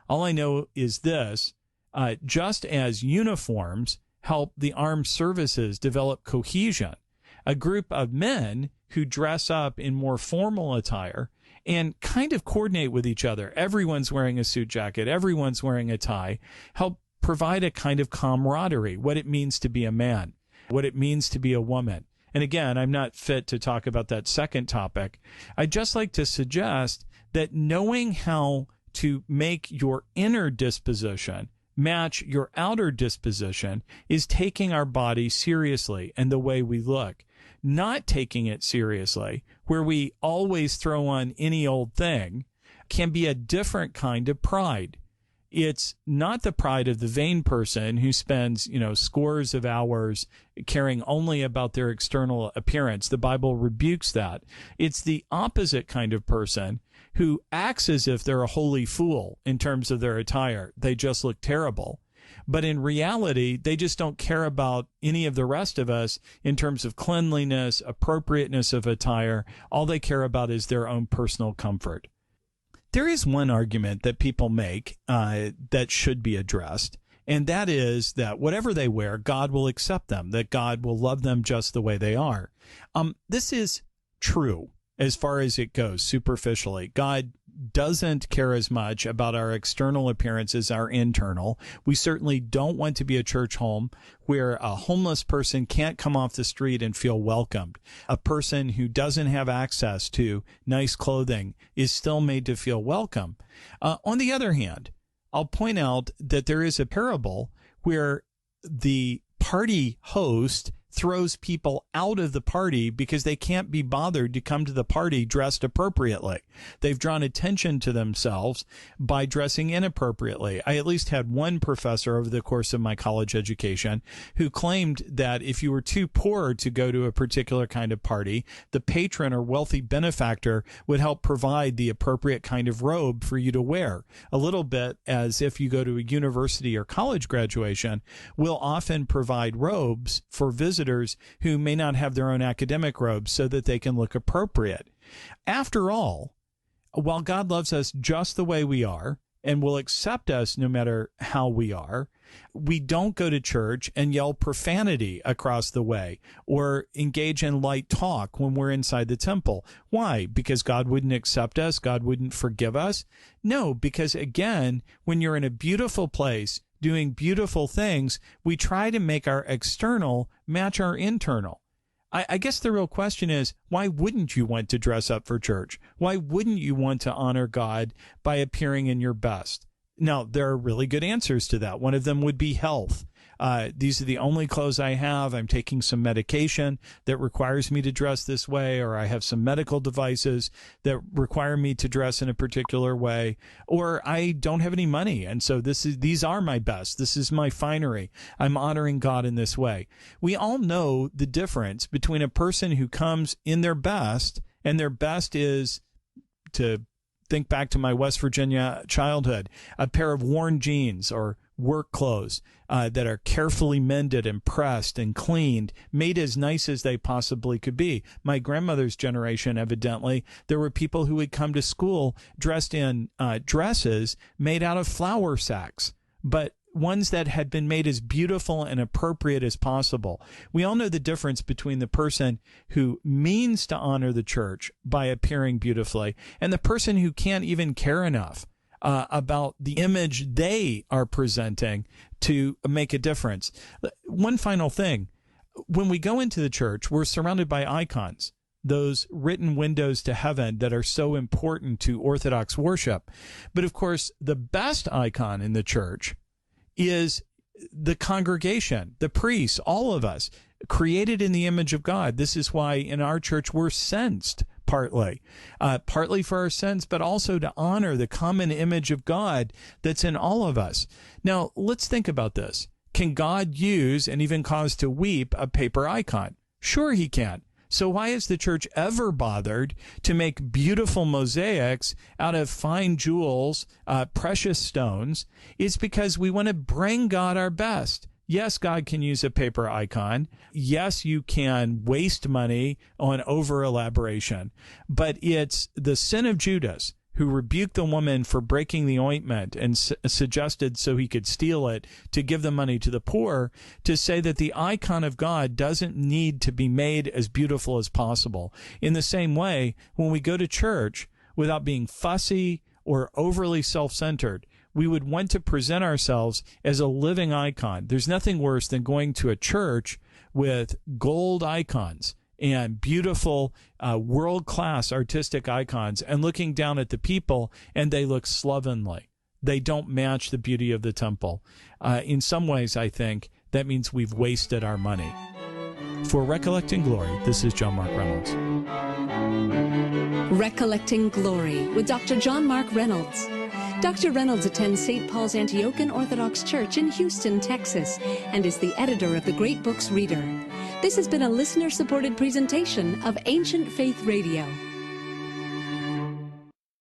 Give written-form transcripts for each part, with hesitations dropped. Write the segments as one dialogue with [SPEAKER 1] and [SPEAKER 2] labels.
[SPEAKER 1] All I know is this, just as uniforms help the armed services develop cohesion, a group of men who dress up in more formal attire and kind of coordinate with each other. Everyone's wearing a suit jacket. Everyone's wearing a tie. Help provide a kind of camaraderie, what it means to be a man, what it means to be a woman. And again, I'm not fit to talk about that second topic. I'd just like to suggest that knowing how to make your inner disposition match your outer disposition is taking our body seriously and the way we look. Not taking it seriously, where we always throw on any old thing, can be a different kind of pride. It's not the pride of the vain person who spends, scores of hours caring only about their external appearance. The Bible rebukes that. It's the opposite kind of person who acts as if they're a holy fool in terms of their attire. They just look terrible. But in reality, they just don't care about any of the rest of us in terms of cleanliness, appropriateness of attire. All they care about is their own personal comfort. There is one argument that people make that should be addressed, and that is that whatever they wear, God will accept them, that God will love them just the way they are. This is true as far as it goes superficially. God doesn't care as much about our external appearance as our internal. We certainly don't want to be a church home where a homeless person can't come off the street and feel welcomed. A person who doesn't have access to nice clothing is still made to feel welcome. On the other hand, I'll point out that there is a parable where the party host throws people out of the party because they can't be bothered to come to the party dressed appropriately. They've drawn attention to themselves by dressing inappropriately. I at least had one professor over the course of my college education who claimed that if you were too poor to go to a particular kind of party, the patron or wealthy benefactor would help provide the appropriate kind of robe for you to wear. A little bit as if you go to a university or college graduation, we'll often provide robes for visitors who may not have their own academic robes so that they can look appropriate. After all, while God loves us just the way we are and will accept us no matter how we are, we don't go to church and yell profanity across the way or engage in light talk when we're inside the temple. Why? Because God wouldn't accept us? God wouldn't forgive us? No, because again, when you're in a beautiful place, doing beautiful things, we try to make our external match our internal. I guess the real question is, why wouldn't you want to dress up for church? Why wouldn't you want to honor God by appearing in your best? Now, there are really good answers to that. One of them would be health. These are the only clothes I have. I'm taking some medication that requires me to dress this way, or I have some medical devices that require me to dress in a particular way, or I don't have any money. And so these are my best. This is my finery. I'm honoring God in this way. We all know the difference between a person who comes in their best, and their best is, to think back to my West Virginia childhood, a pair of worn jeans or work clothes that are carefully mended and pressed and cleaned, made as nice as they possibly could be. My grandmother's generation, evidently, there were people who would come to school dressed in dresses made out of flour sacks, but ones that had been made as beautiful and appropriate as possible. We all know the difference between the person who means to honor the church by appearing beautifully and the person who can't even care enough about the image they are presenting to make a difference. One final thing. When we go into the church, we're surrounded by icons, those written windows to heaven that are so important to Orthodox worship. But of course, the best icon in the church is the congregation, the priests, all of us, created in the image of God. This is why in our church we're censed, partly for our sins, but also to honor the common image of God that's in all of us. Now, let's think about this. Can God use and even cause to weep a paper icon? Sure he can. So why has the church ever bothered to make beautiful mosaics out of fine jewels, precious stones? It's because we want to bring God our best. Yes, God can use a paper icon. Yes, you can waste money on over-elaboration. But it's the sin of Judas who rebuked the woman for breaking the ointment and suggested, so he could steal it, to give the money to the poor, to say that the icon of God doesn't need to be made as beautiful as possible. In the same way, when we go to church, without being fussy or overly self-centered, we would want to present ourselves as a living icon. There's nothing worse than going to a church with gold icons and beautiful world-class artistic icons and looking down at the people, and they look slovenly. They don't match the beauty of the temple. In some ways, I think that means we've wasted our money. For Recollecting Glory, this is John Mark Reynolds.
[SPEAKER 2] Recollecting Glory with Dr. John Mark Reynolds. Dr. Reynolds attends St. Paul's Antiochian Orthodox Church in Houston, Texas, and is the editor of the Great Books Reader. This has been a listener-supported presentation of Ancient Faith Radio.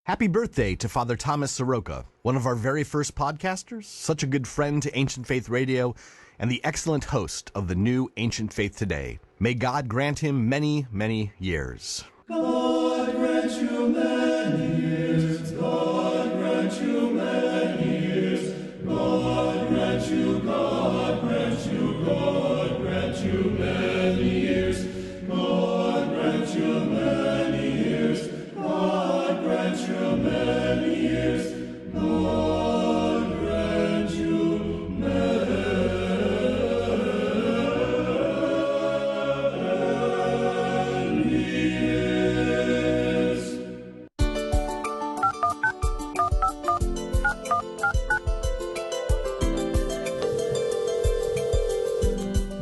[SPEAKER 3] Happy birthday to Father Thomas Soroka, one of our very first podcasters, such a good friend to Ancient Faith Radio, and the excellent host of the new Ancient Faith Today. May God grant him many, many years.
[SPEAKER 4] God grant you many years. God grant you many years. God grant you, God grant you, God grant you many years. God grant you many years. God grant you many years. God grant you many years.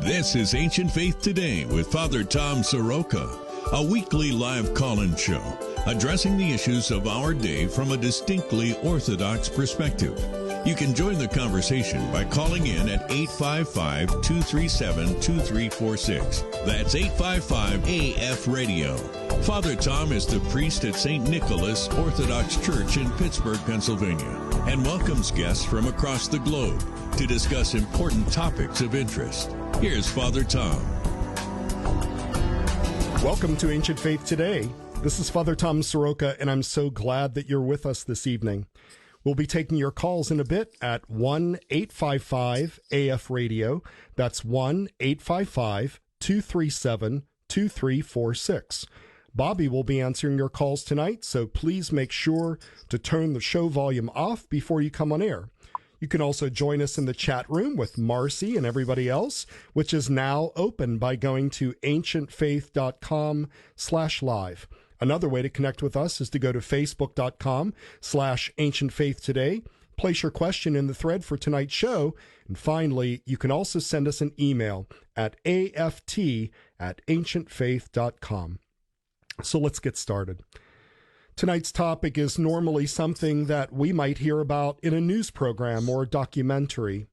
[SPEAKER 5] This is Ancient Faith Today with Father Tom Soroka, a weekly live call-in show addressing the issues of our day from a distinctly Orthodox perspective. You can join the conversation by calling in at 855-237-2346. That's 855-AF-RADIO. Father Tom is the priest at St. Nicholas Orthodox Church in Pittsburgh, Pennsylvania, and welcomes guests from across the globe to discuss important topics of interest. Here's Father Tom.
[SPEAKER 6] Welcome to Ancient Faith Today. This is Father Tom Soroka, and I'm so glad that you're with us this evening. We'll be taking your calls in a bit at 1-855-AF-RADIO. That's 1-855-237-2346. Bobby will be answering your calls tonight, so please make sure to turn the show volume off before you come on air. You can also join us in the chat room with Marcy and everybody else, which is now open by going to ancientfaith.com/live. Another way to connect with us is to go to facebook.com/ancientfaithtoday, place your question in the thread for tonight's show, and finally, you can also send us an email at aft@ancientfaith.com. So let's get started. Tonight's topic is normally something that we might hear about in a news program or documentary,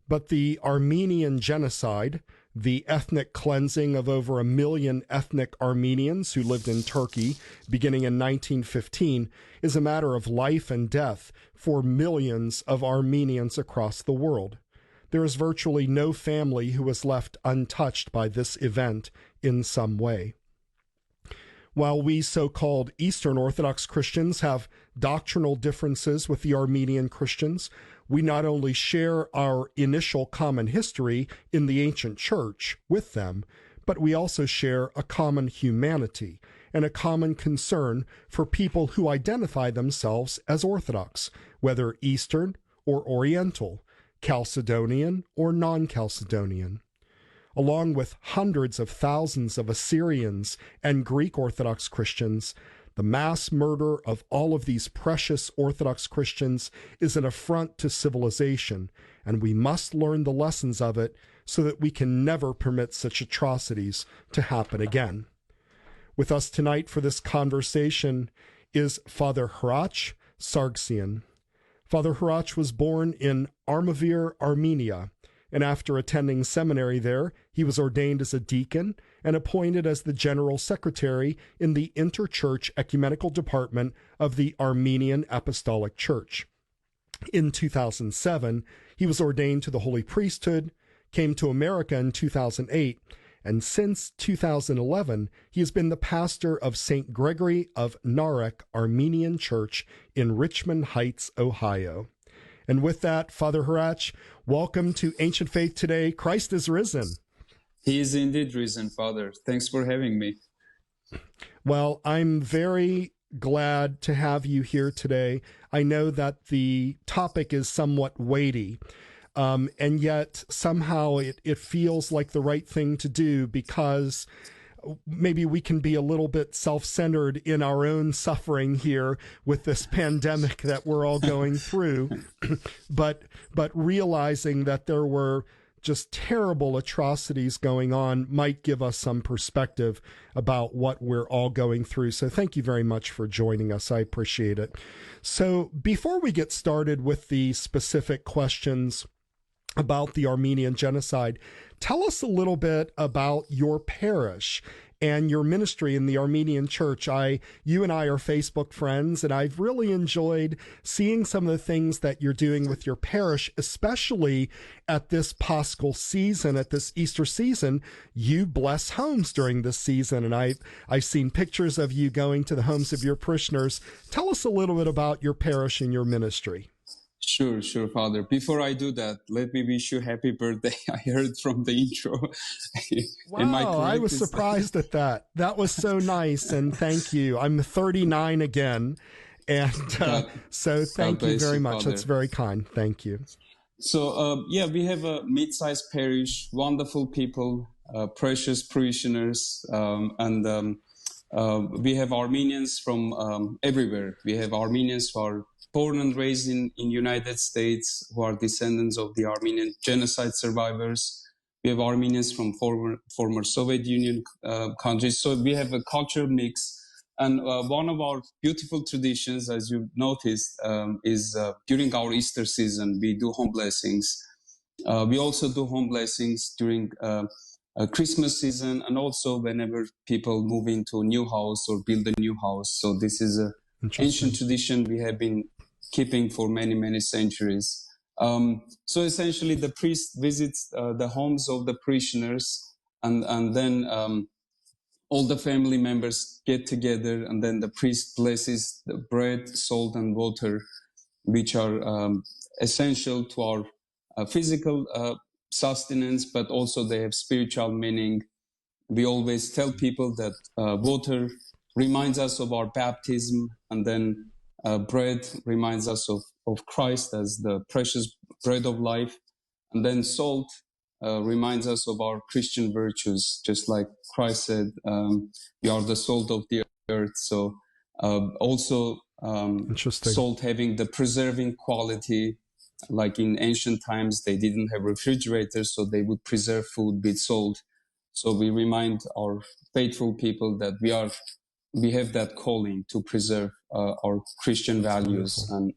[SPEAKER 6] but the Armenian genocide, the ethnic cleansing of over 1 million ethnic Armenians who lived in Turkey beginning in 1915, is a matter of life and death for millions of Armenians across the world. There is virtually no family who was left untouched by this event in some way. While we so-called Eastern Orthodox Christians have doctrinal differences with the Armenian Christians, we not only share our initial common history in the ancient church with them, but we also share a common humanity and a common concern for people who identify themselves as Orthodox, whether Eastern or Oriental, Chalcedonian or non-Chalcedonian. Along with hundreds of thousands of Assyrians and Greek Orthodox Christians, the mass murder of all of these precious Orthodox Christians is an affront to civilization, and we must learn the lessons of it so that we can never permit such atrocities to happen again. With us tonight for this conversation is Father Hrach Sargsyan. Father Hrach was born in Armavir, Armenia, and after attending seminary there, he was ordained as a deacon and appointed as the general secretary in the Interchurch Ecumenical Department of the Armenian Apostolic Church. In 2007, he was ordained to the Holy Priesthood, came to America in 2008, and since 2011, he has been the pastor of St. Gregory of Narek Armenian Church in Richmond Heights, Ohio. And with that, Father Hrach, welcome to Ancient Faith Today. Christ is risen.
[SPEAKER 7] He is indeed risen, Father. Thanks for having me.
[SPEAKER 6] Well, I'm very glad to have you here today. I know that the topic is somewhat weighty, and yet somehow it feels like the right thing to do, because maybe we can be a little bit self-centered in our own suffering here with this pandemic that we're all going through, but realizing that there were just terrible atrocities going on might give us some perspective about what we're all going through. So thank you very much for joining us. I appreciate it. So before we get started with the specific questions about the Armenian genocide, tell us a little bit about your parish and your ministry in the Armenian Church. You and I are Facebook friends, and I've really enjoyed seeing some of the things that you're doing with your parish, especially at this Paschal season, at this Easter season. You bless homes during this season, and I've seen pictures of you going to the homes of your parishioners. Tell us a little bit about your parish and your ministry.
[SPEAKER 7] Sure, Father. Before I do that, let me wish you happy birthday. I heard from the intro.
[SPEAKER 6] Wow, I was surprised at that. That was so nice, and thank you. I'm 39 again, and so thank you very much. Father. That's very kind. Thank you.
[SPEAKER 7] So, we have a mid-sized parish, wonderful people, precious parishioners, and we have Armenians from everywhere. We have Armenians who are born and raised in United States, who are descendants of the Armenian genocide survivors. We have Armenians from former Soviet Union countries. So we have a cultural mix. And one of our beautiful traditions, as you noticed, is during our Easter season, we do home blessings. We also do home blessings during Christmas season, and also whenever people move into a new house or build a new house. So this is an ancient tradition we have been keeping for many, many centuries. So essentially the priest visits the homes of the parishioners, and then all the family members get together, and then the priest blesses the bread, salt, and water, which are essential to our physical sustenance, but also they have spiritual meaning. We always tell people that water reminds us of our baptism, and then bread reminds us of Christ as the precious bread of life. And then salt reminds us of our Christian virtues, just like Christ said, we are the salt of the earth. So also salt having the preserving quality. Like in ancient times, they didn't have refrigerators, so they would preserve food with salt. So we remind our faithful people that we have that calling to preserve our Christian values. And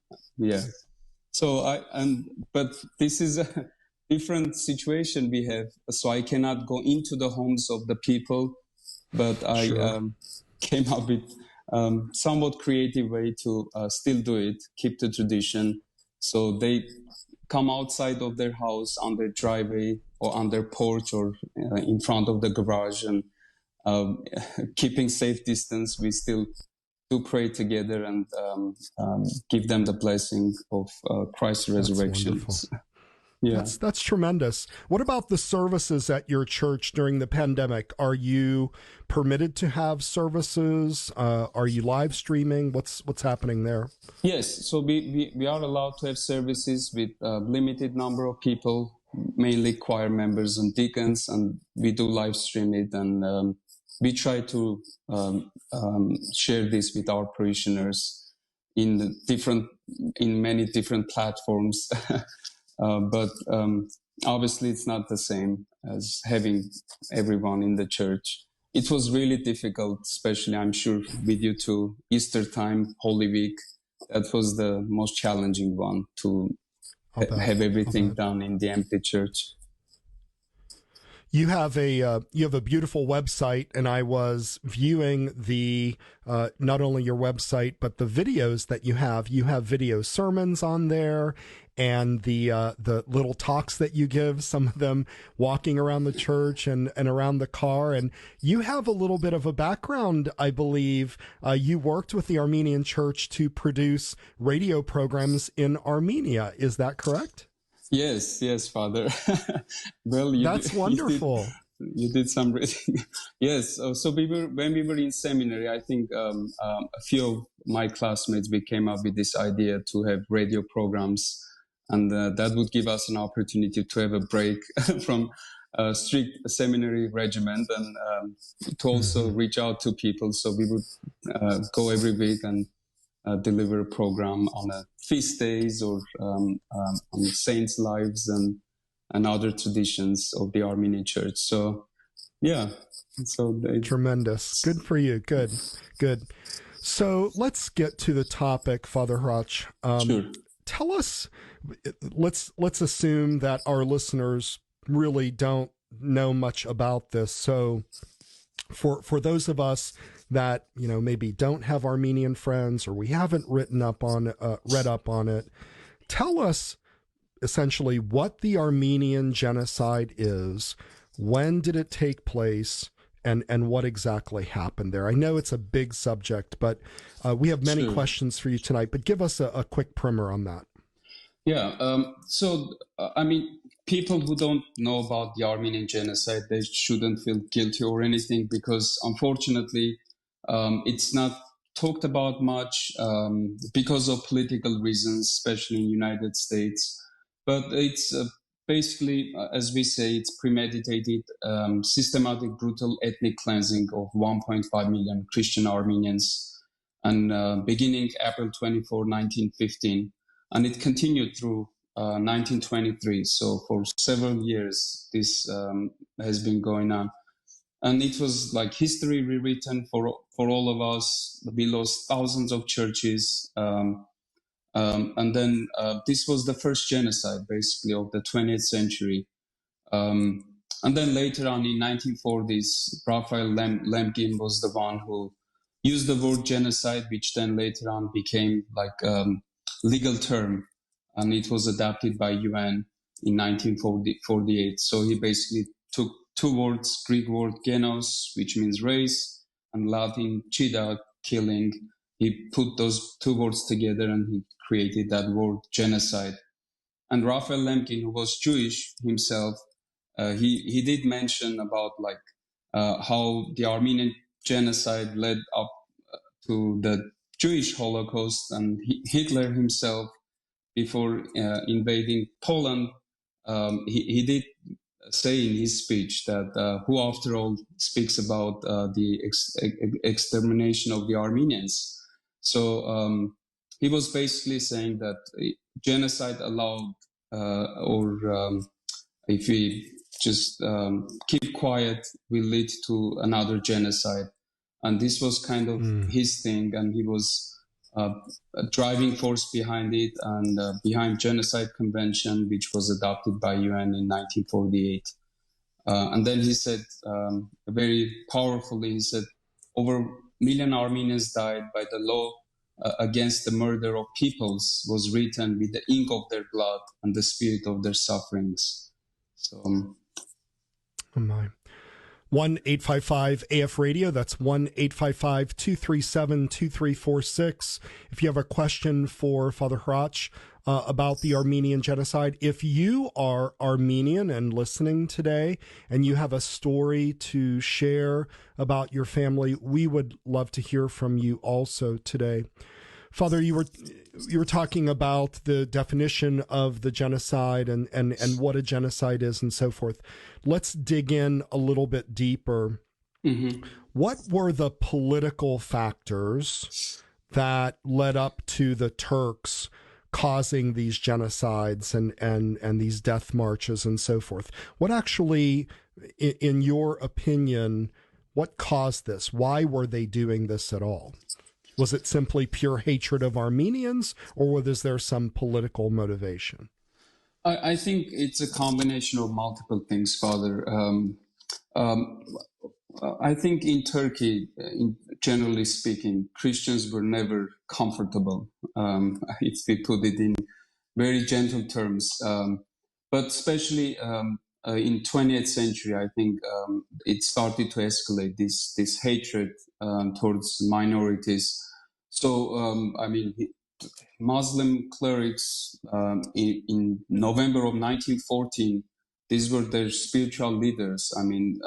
[SPEAKER 7] but this is a different situation we have. So I cannot go into the homes of the people, but I came up with somewhat creative way to still do it, keep the tradition. So they come outside of their house on their driveway or on their porch or in front of the garage, and keeping safe distance, we still do pray together and give them the blessing of Christ's resurrection.
[SPEAKER 6] Yeah, that's tremendous. What about the services at your church during the pandemic? Are you permitted to have services? Are you live streaming? What's happening there?
[SPEAKER 7] Yes, so we are allowed to have services with a limited number of people, mainly choir members and deacons, and we do live stream it, and we try to share this with our parishioners in many different platforms. But obviously it's not the same as having everyone in the church. It was really difficult, especially I'm sure with you too, Easter time, Holy Week. That was the most challenging one, to have everything done in the empty church.
[SPEAKER 6] You have a beautiful website, and I was viewing the not only your website but the videos that you have. You have video sermons on there, and the little talks that you give. Some of them walking around the church and around the car. And you have a little bit of a background, I believe. You worked with the Armenian Church to produce radio programs in Armenia. Is that correct?
[SPEAKER 7] Yes, Father. Well,
[SPEAKER 6] that's wonderful.
[SPEAKER 7] You did some reading. Yes. So when we were in seminary, I think a few of my classmates, we came up with this idea to have radio programs, and that would give us an opportunity to have a break from a strict seminary regimen, and to also reach out to people. So we would go every week and deliver a program on feast days or on the saints' lives and other traditions of the Armenian Church. So, yeah.
[SPEAKER 6] Tremendous. Good for you. Good. So let's get to the topic, Father Hrach.
[SPEAKER 7] Sure.
[SPEAKER 6] Tell us, let's assume that our listeners really don't know much about this. So for those of us that, maybe don't have Armenian friends, or we haven't read up on it, tell us essentially what the Armenian genocide is, when did it take place, and what exactly happened there. I know it's a big subject, but we have many questions for you tonight, but give us a quick primer on that.
[SPEAKER 7] Yeah. People who don't know about the Armenian genocide, they shouldn't feel guilty or anything, because unfortunately, it's not talked about much because of political reasons, especially in the United States. But it's basically, as we say, it's premeditated, systematic, brutal ethnic cleansing of 1.5 million Christian Armenians, and beginning April 24, 1915. And it continued through 1923. So for several years, this has been going on. And it was like history rewritten for all of us. We lost thousands of churches. And then this was the first genocide, basically, of the 20th century. And then later on in 1940s, Raphael Lemkin was the one who used the word genocide, which then later on became like legal term. And it was adopted by UN in 1948. So he basically took two words, Greek word genos, which means race, and Latin chida, killing. He put those two words together and he created that word genocide. And Raphael Lemkin, who was Jewish himself, he did mention about how the Armenian genocide led up to the Jewish Holocaust, and Hitler himself, before invading Poland, he did say in his speech that who, after all, speaks about the extermination of the Armenians. So he was basically saying that genocide allowed, if we just keep quiet, will lead to another genocide. And this was kind of his thing, and he was a driving force behind it, and behind Genocide Convention, which was adopted by UN in 1948. And then he said, very powerfully, he said, over 1 million Armenians died by the law against the murder of peoples was written with the ink of their blood and the spirit of their sufferings. So,
[SPEAKER 6] oh my. 1-855-AF-RADIO. That's 1-855-237-2346. If you have a question for Father Hrach about the Armenian genocide, if you are Armenian and listening today and you have a story to share about your family, we would love to hear from you also today. Father, you were talking about the definition of the genocide and what a genocide is and so forth. Let's dig in a little bit deeper. Mm-hmm. What were the political factors that led up to the Turks causing these genocides and these death marches and so forth? What actually, in your opinion, what caused this? Why were they doing this at all? Was it simply pure hatred of Armenians, or was there some political motivation?
[SPEAKER 7] I think it's a combination of multiple things, Father. I think in Turkey, generally speaking, Christians were never comfortable, if we put it in very gentle terms. But especially in 20th century, I think it started to escalate, this hatred towards minorities. So, I mean, Muslim clerics in November of 1914, these were their spiritual leaders. I mean,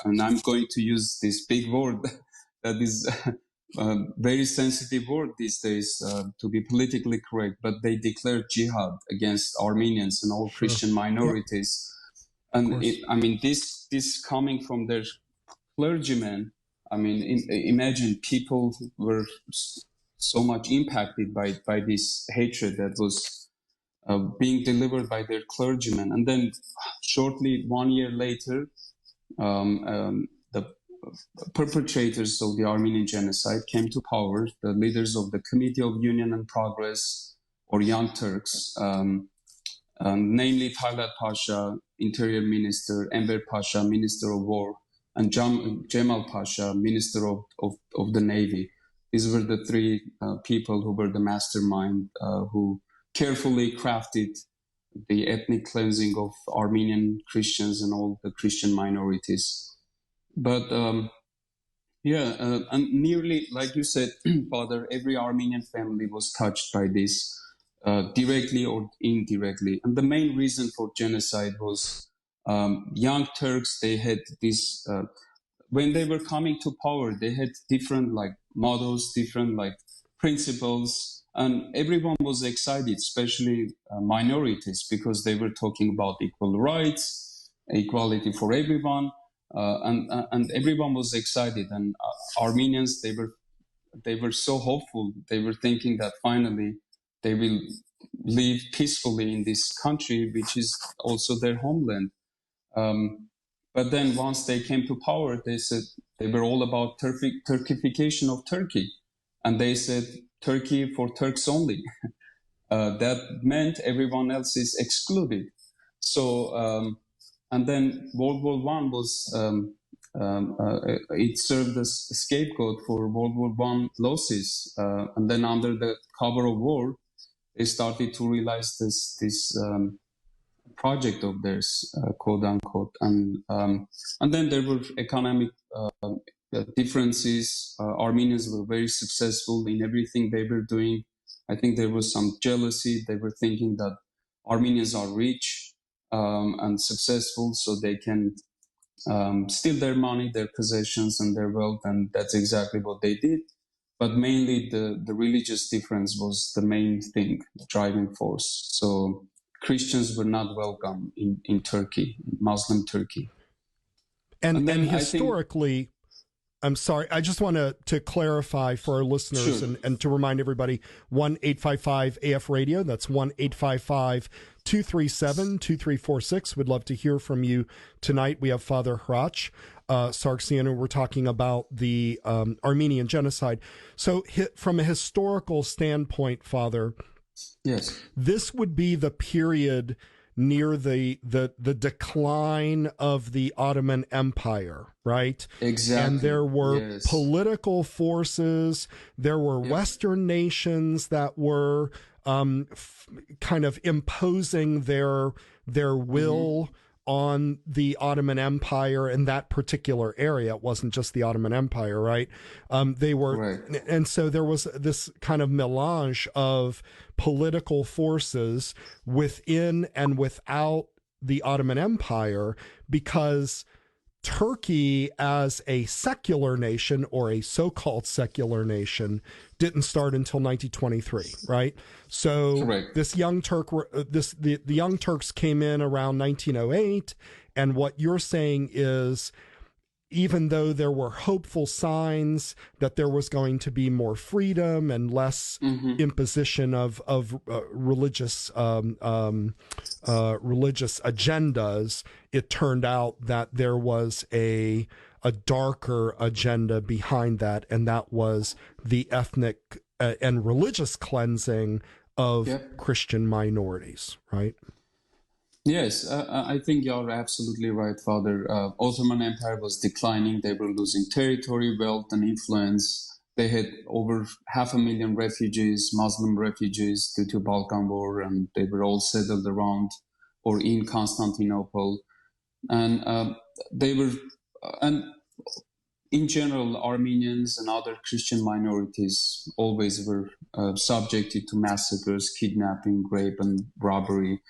[SPEAKER 7] and I'm going to use this big word that is very sensitive word these days to be politically correct, but they declared jihad against Armenians and all Christian minorities. And I mean, this coming from their clergymen, I mean, imagine people were so much impacted by this hatred that was being delivered by their clergymen. And then shortly, 1 year later, the perpetrators of the Armenian genocide came to power, the leaders of the Committee of Union and Progress, or Young Turks, namely Talat Pasha, Interior Minister, Enver Pasha, Minister of War, and Cemal Pasha, Minister of the Navy. These were the three people who were the mastermind, who carefully crafted the ethnic cleansing of Armenian Christians and all the Christian minorities. But and nearly, like you said, Father, every Armenian family was touched by this, directly or indirectly. And the main reason for genocide was Young Turks. They had this, when they were coming to power, they had different models, different principles, and everyone was excited, especially minorities, because they were talking about equal rights, equality for everyone, and everyone was excited. And Armenians, they were so hopeful. They were thinking that finally they will live peacefully in this country, which is also their homeland. But then once they came to power, they said they were all about Turkification of Turkey. And they said Turkey for Turks only. That meant everyone else is excluded. So, and then World War I was, it served as a scapegoat for World War I losses. And then under the cover of war, they started to realize this project of theirs, quote unquote. And then there were economic differences. Armenians were very successful in everything they were doing. I think there was some jealousy. They were thinking that Armenians are rich and successful, so they can steal their money, their possessions, and their wealth. And that's exactly what they did. But mainly the religious difference was the main thing, the driving force. So Christians were not welcome in Turkey, Muslim Turkey.
[SPEAKER 6] And historically, I'm sorry, I just want to clarify for our listeners,
[SPEAKER 7] sure,
[SPEAKER 6] and to remind everybody, 1-855-AF-RADIO, that's 1-855-237-2346. We'd love to hear from you tonight. We have Father Hratch Sargsyan, and we're talking about the Armenian genocide. So from a historical standpoint, Father,
[SPEAKER 7] yes,
[SPEAKER 6] this would be the period near the decline of the Ottoman Empire, right?
[SPEAKER 7] Exactly.
[SPEAKER 6] And there were political forces, there were Western nations that were kind of imposing their will on the Ottoman Empire in that particular area. It wasn't just the Ottoman Empire, right? They were, and so there was this kind of melange of political forces within and without the Ottoman Empire, because Turkey as a secular nation, or a so-called secular nation, didn't start until 1923, right? So this Young Turk, the Young Turks came in around 1908, and what you're saying is, even though there were hopeful signs that there was going to be more freedom and less imposition of religious agendas, it turned out that there was a darker agenda behind that, and that was the ethnic and religious cleansing of Christian minorities, right?
[SPEAKER 7] Yes, I think you're absolutely right, Father. Ottoman Empire was declining. They were losing territory, wealth, and influence. They had over 500,000 refugees, Muslim refugees, due to Balkan War, and they were all settled around or in Constantinople. And they were, and in general, Armenians and other Christian minorities always were subjected to massacres, kidnapping, rape, and robbery.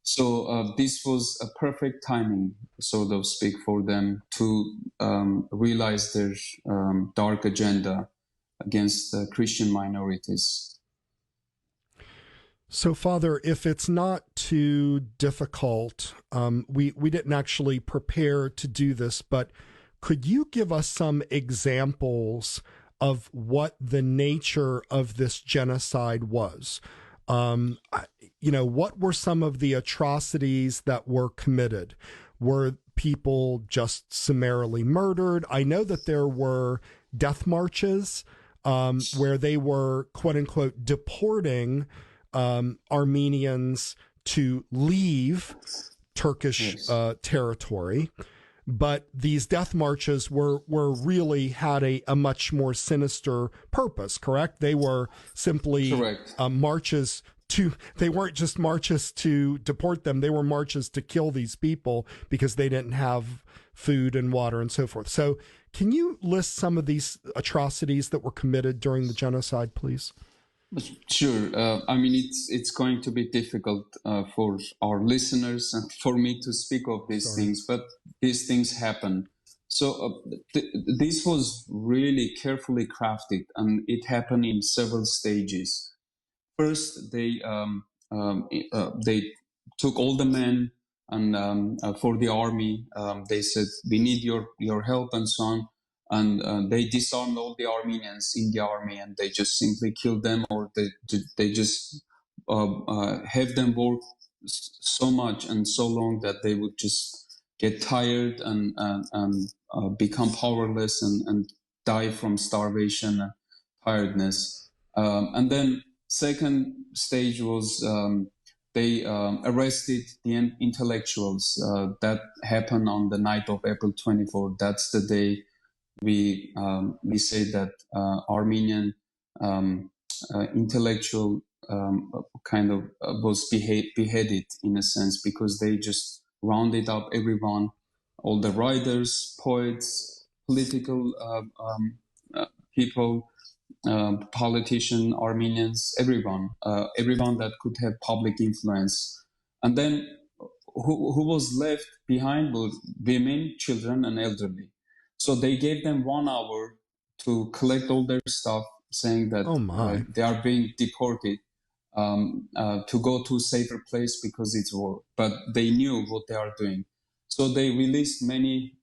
[SPEAKER 7] So this was a perfect timing, so to speak, for them to realize their dark agenda against Christian minorities.
[SPEAKER 6] So, Father, if it's not too difficult, we didn't actually prepare to do this, but could you give us some examples of what the nature of this genocide was? What were some of the atrocities that were committed? Were people just summarily murdered? I know that there were death marches where they were, quote unquote, deporting Armenians to leave Turkish territory. But these death marches were really had a much more sinister purpose, correct? They were simply marches they weren't just marches to deport them. They were marches to kill these people because they didn't have food and water and so forth. So can you list some of these atrocities that were committed during the genocide, please?
[SPEAKER 7] Sure. I mean, it's going to be difficult for our listeners and for me to speak of these things, but these things happen. So this was really carefully crafted, and it happened in several stages. First, they took all the men, and for the army, they said, "We need your help," and so on. And they disarmed all the Armenians in the army, and they just simply killed them, or they just have them work so much and so long that they would just get tired and become powerless and die from starvation and tiredness. And then second stage was they arrested the intellectuals. That happened on the night of April 24. That's the day we say that Armenian intellectual kind of was beheaded in a sense, because they just rounded up everyone, all the writers, poets, political people, politicians, Armenians, everyone that could have public influence. And then who was left behind were women, children, and elderly. So they gave them 1 hour to collect all their stuff, saying that they are being deported to go to a safer place because it's war. But they knew what they are doing. So they released many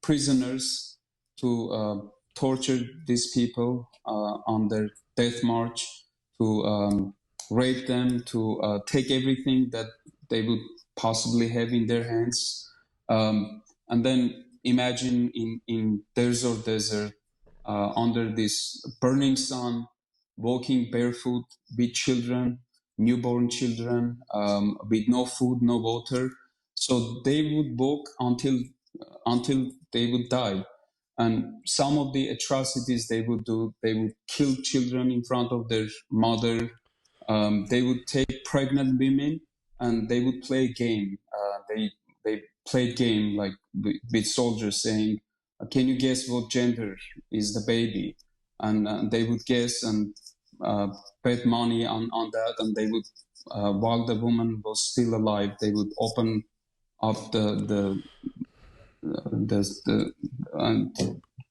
[SPEAKER 7] prisoners to torture these people on their death march, to rape them, to take everything that they would possibly have in their hands. And then imagine in desert, under this burning sun, walking barefoot with children, newborn children, with no food, no water. So they would walk until they would die. And some of the atrocities they would do, they would kill children in front of their mother. They would take pregnant women and they would play a game. They played game like with soldiers, saying, "Can you guess what gender is the baby?" And they would guess and bet money on that. And they would, while the woman was still alive, they would open up the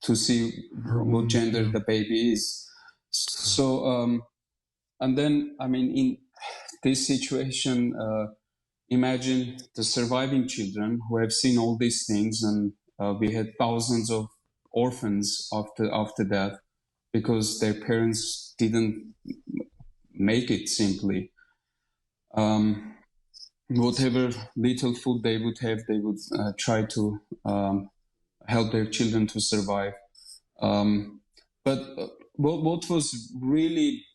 [SPEAKER 7] to see what gender the baby is. So, and then, I mean, in this situation, imagine the surviving children who have seen all these things, and we had thousands of orphans after death because their parents didn't make it simply. Whatever little food they would have, they would try to help their children to survive. But what was really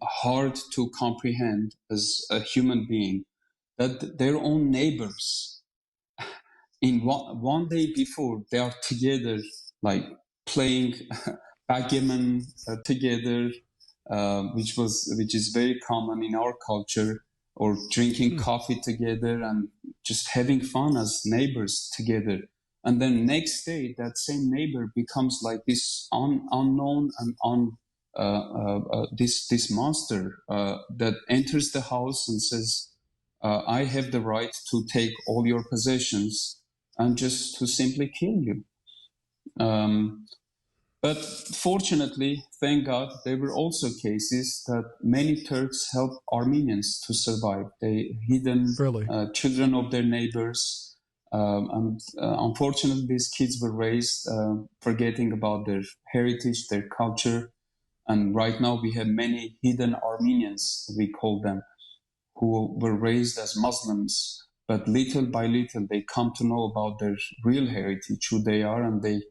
[SPEAKER 7] hard to comprehend as a human being that their own neighbors, in one day before, they are together, like playing backgammon together, which is very common in our culture, or drinking coffee together and just having fun as neighbors together. And then next day, that same neighbor becomes like this unknown and this monster that enters the house and says, I have the right to take all your possessions and just to simply kill you. But fortunately, thank God, there were also cases that many Turks helped Armenians to survive. They hidden children of their neighbors. And unfortunately, these kids were raised forgetting about their heritage, their culture. And right now we have many hidden Armenians, we call them, who were raised as Muslims. But little by little, they come to know about their real heritage, who they are, and they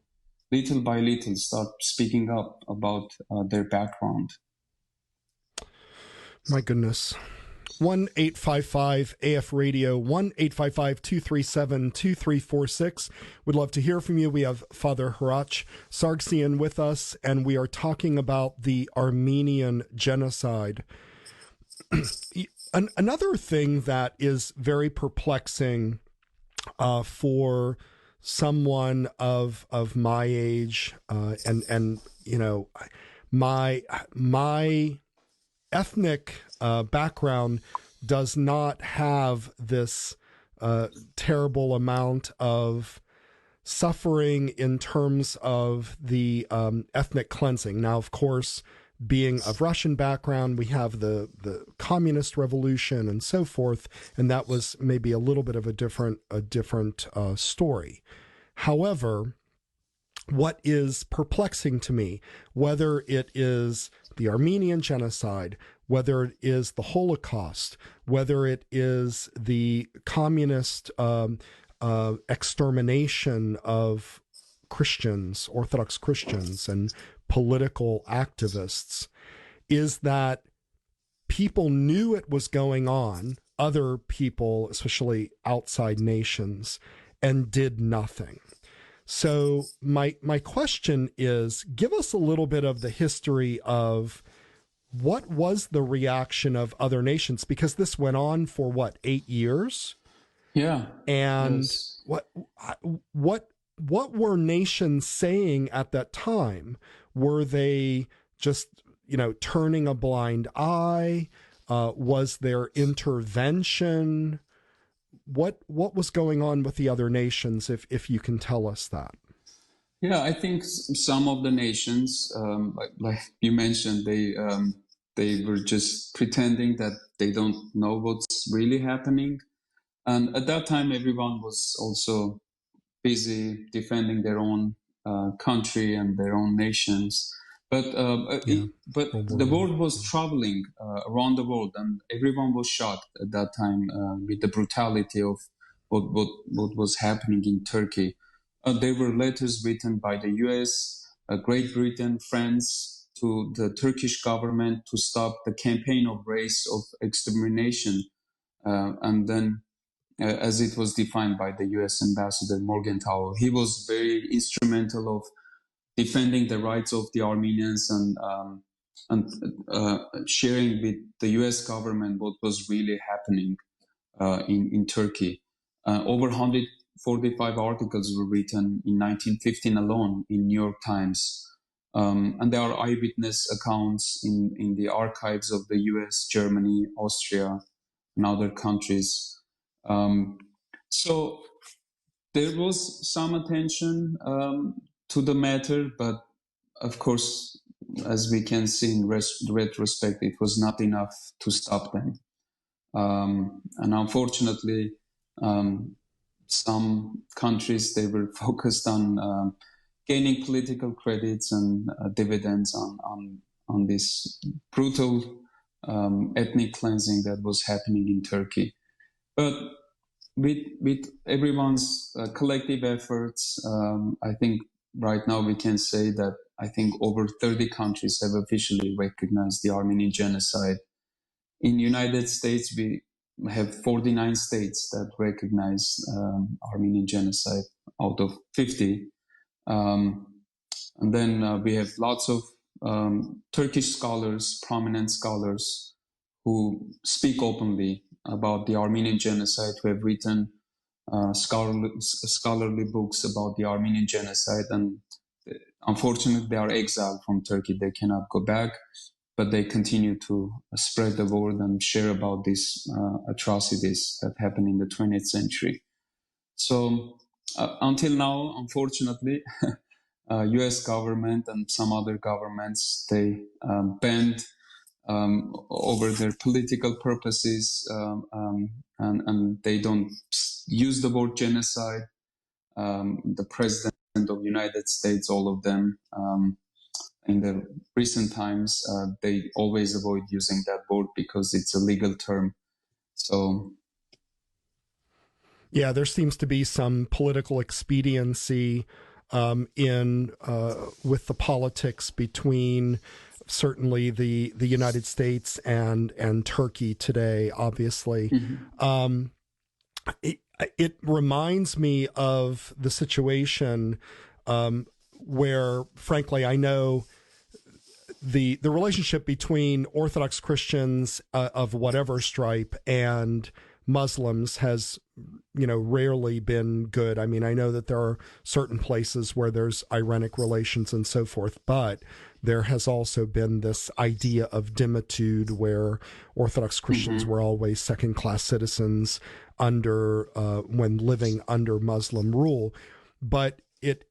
[SPEAKER 7] little by little start speaking up about their background.
[SPEAKER 6] My goodness. 1-855-AF Radio, 1-855-237-2346. We'd love to hear from you. We have Father Hratch Sargsyan with us, and we are talking about the Armenian genocide. Another thing that is very perplexing for someone of my age, and you know, my ethnic background does not have this terrible amount of suffering in terms of the ethnic cleansing. Now, of course, being of Russian background, we have the communist revolution and so forth, and that was maybe a little bit of a different story. However, what is perplexing to me, whether it is the Armenian genocide, whether it is the Holocaust, whether it is the communist extermination of Christians, Orthodox Christians, and political activists, is that people knew it was going on, other people, especially outside nations, and did nothing. So my question is, give us a little bit of the history of what was the reaction of other nations, because this went on for 8 years?
[SPEAKER 7] Yeah.
[SPEAKER 6] And
[SPEAKER 7] yes.
[SPEAKER 6] What were nations saying at that time? Were they just, turning a blind eye? Was there intervention? What was going on with the other nations, if you can tell us that?
[SPEAKER 7] Yeah, I think some of the nations, like you mentioned, they were just pretending that they don't know what's really happening. And at that time, everyone was also busy defending their own country and their own nations. But the world was traveling around the world, and everyone was shocked at that time with the brutality of what was happening in Turkey. There were letters written by the U.S., Great Britain, France, to the Turkish government to stop the campaign of race of extermination, and then as it was defined by the U.S. ambassador Morgenthau. He was very instrumental of defending the rights of the Armenians and sharing with the U.S. government what was really happening in Turkey. Over 145 articles were written in 1915 alone in New York Times. And there are eyewitness accounts in the archives of the U.S., Germany, Austria, and other countries. So there was some attention to the matter, but of course, as we can see in retrospect, it was not enough to stop them. And unfortunately, some countries, they were focused on gaining political credits and dividends on this brutal ethnic cleansing that was happening in Turkey. But with everyone's collective efforts, I think right now we can say that I think over 30 countries have officially recognized the Armenian genocide. In the United States, we have 49 states that recognize Armenian genocide out of 50. And then we have lots of Turkish scholars, prominent scholars, who speak openly about the Armenian genocide, who have written scholarly books about the Armenian genocide. And unfortunately, they are exiled from Turkey. They cannot go back, but they continue to spread the word and share about these atrocities that happened in the 20th century. So until now, unfortunately, U.S. government and some other governments, they bend over their political purposes, and they don't use the word genocide. The President of the United States, all of them, in the recent times, they always avoid using that word because it's a legal term. So,
[SPEAKER 6] yeah, there seems to be some political expediency in with the politics between certainly the United States and Turkey today. Obviously, it reminds me of the situation where, frankly, I know the relationship between Orthodox Christians of whatever stripe and Muslims has, rarely been good. I mean, I know that there are certain places where there's ironic relations and so forth, but there has also been this idea of dimitude where Orthodox Christians were always second-class citizens when living under Muslim rule. But it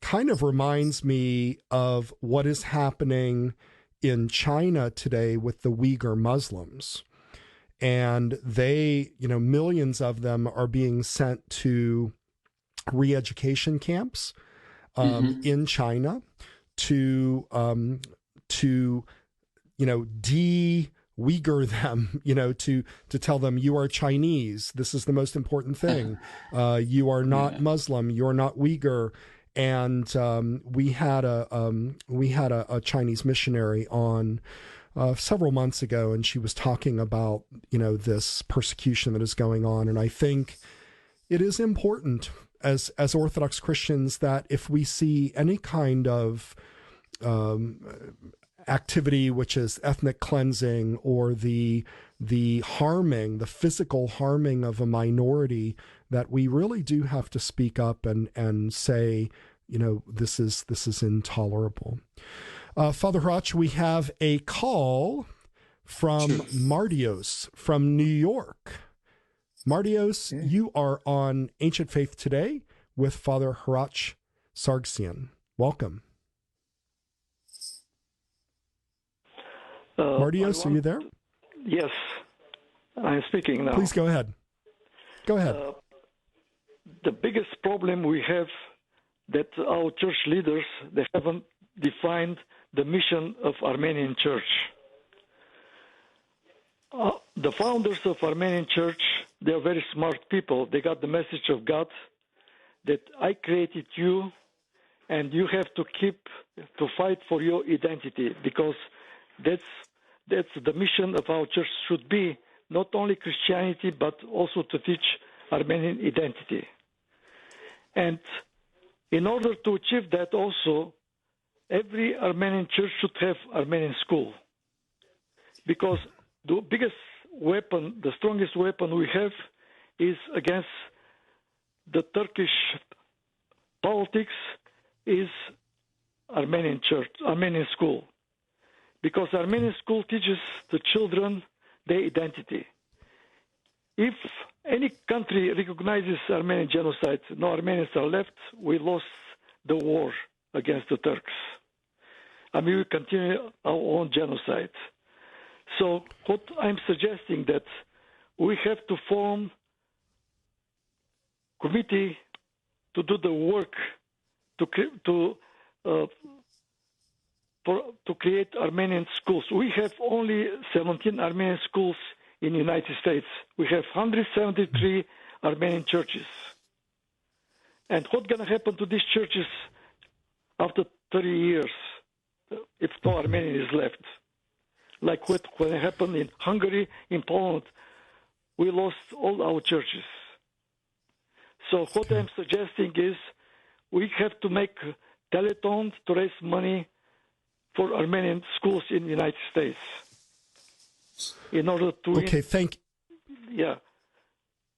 [SPEAKER 6] kind of reminds me of what is happening in China today with the Uyghur Muslims. And they, millions of them are being sent to re-education camps in China to de-Uyghur them, to tell them you are Chinese. This is the most important thing. You are not Muslim. You are not Uyghur. And we had a Chinese missionary on several months ago, and she was talking about, this persecution that is going on. And I think it is important as Orthodox Christians that if we see any kind of activity which is ethnic cleansing or the physical harming of a minority, that we really do have to speak up and say, this is intolerable. Father Hrach, we have a call from Martios from New York. Martios, you are on Ancient Faith Today with Father Hrach Sargsyan. Welcome. Martios, are you there?
[SPEAKER 8] Yes, I'm speaking now.
[SPEAKER 6] Please go ahead. Go ahead.
[SPEAKER 8] The biggest problem we have that our church leaders, they haven't defined the mission of Armenian Church. The founders of Armenian Church, they are very smart people. They got the message of God that I created you, and you have to fight for your identity, because that's the mission of our church should be, not only Christianity, but also to teach Armenian identity. And in order to achieve that also, every Armenian church should have Armenian school, because the biggest weapon, the strongest weapon we have is against the Turkish politics is Armenian church, Armenian school, because Armenian school teaches the children their identity. If any country recognizes Armenian genocide, no Armenians are left, we lost the war against the Turks. I mean, we continue our own genocide. So what I'm suggesting that we have to form committee to do the work to create Armenian schools. We have only 17 Armenian schools in the United States. We have 173 Armenian churches. And what's going to happen to these churches after 30 years if no Armenian is left? Like what happened in Hungary, in Poland. we lost all our churches. So what I'm suggesting is we have to make telethons to raise money for Armenian schools in the United States in order to...
[SPEAKER 6] Okay,
[SPEAKER 8] Yeah.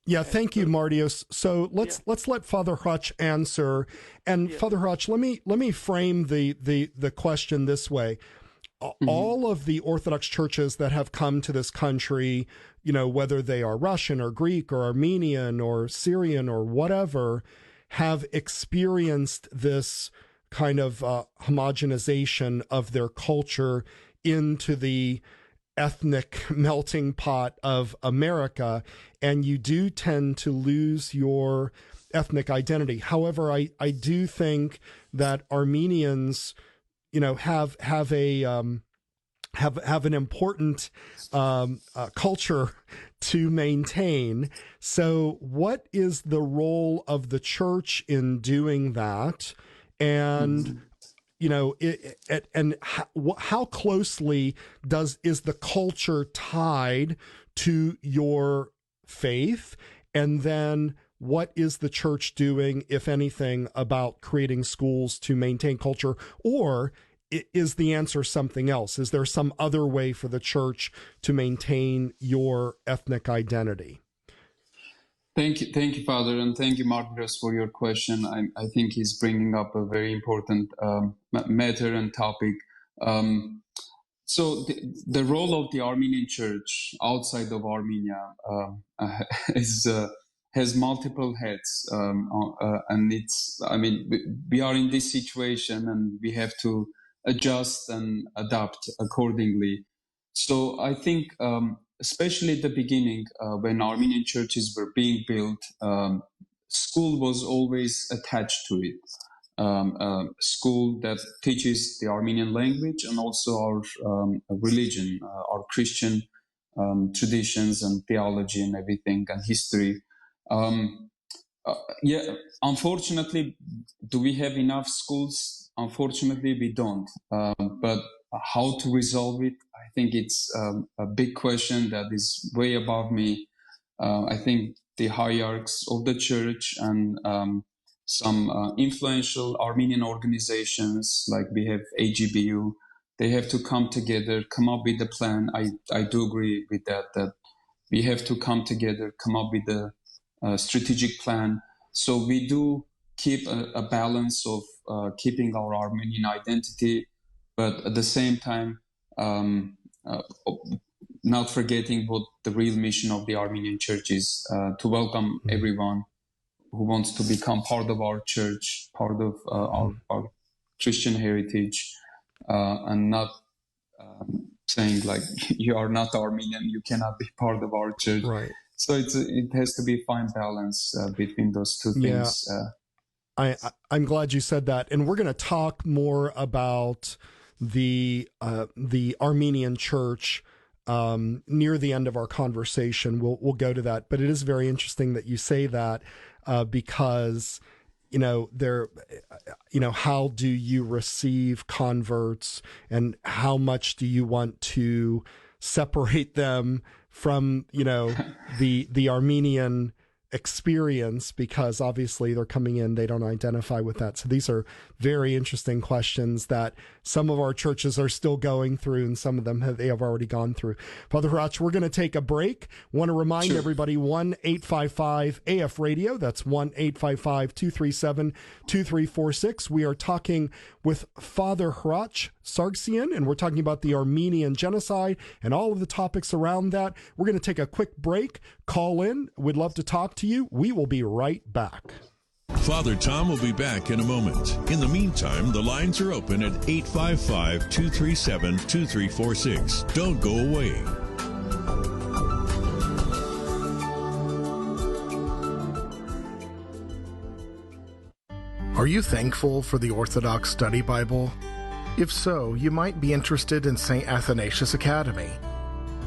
[SPEAKER 6] Yeah, thank you, Martios. So let's let Father Hrach answer. And Father Hrach, let me frame the question this way. All of the Orthodox churches that have come to this country, you know, whether they are Russian or Greek or Armenian or Syrian or whatever, have experienced this kind of homogenization of their culture into the ethnic melting pot of America, and you do tend to lose your ethnic identity. However, I do think that Armenians, you know, have an important culture to maintain. So what is the role of the church in doing that? And you know, how closely is the culture tied to your faith? And then what is the church doing, if anything, about creating schools to maintain culture? Or is the answer something else? Is there some other way for the church to maintain your ethnic identity?
[SPEAKER 7] Thank you, Father, and thank you, Martios, for your question. I think he's bringing up a very important matter and topic. So the role of the Armenian Church outside of Armenia has multiple heads, and we are in this situation, and we have to adjust and adapt accordingly. So I think, especially at the beginning, when Armenian churches were being built, school was always attached to it. School that teaches the Armenian language and also our religion, our Christian traditions and theology and everything and history. Unfortunately, do we have enough schools? Unfortunately, we don't. But how to resolve it? I think it's a big question that is way above me. I think the hierarchs of the church and some influential Armenian organizations, like we have AGBU, they have to come together, come up with a plan. I do agree with that we have to come together, come up with a strategic plan. So we do keep a balance of keeping our Armenian identity, but at the same time, not forgetting what the real mission of the Armenian Church is, to welcome everyone who wants to become part of our church, part of our Christian heritage, and not saying like, you are not Armenian, you cannot be part of our church.
[SPEAKER 6] Right.
[SPEAKER 7] So it has to be a fine balance between those two things.
[SPEAKER 6] I'm glad you said that. And we're going to talk more about the Armenian church near the end of our conversation. We'll go to that. But it is very interesting that you say that because, how do you receive converts and how much do you want to separate them from, the Armenian experience, because obviously they're coming in, they don't identify with that. So these are very interesting questions that some of our churches are still going through, and some of them they have already gone through. Father Hrach, we're going to take a break. Want to remind everybody, 1-855-AF-RADIO. That's 1-855-237-2346. We are talking with Father Hrach Sargsyan, and we're talking about the Armenian genocide and all of the topics around that. We're going to take a quick break. Call in. We'd love to talk to you. We will be right back.
[SPEAKER 5] Father Tom will be back in a moment. In the meantime, the lines are open at 855-237-2346. Don't go away.
[SPEAKER 9] Are you thankful for the Orthodox Study Bible? If so, you might be interested in St. Athanasius Academy,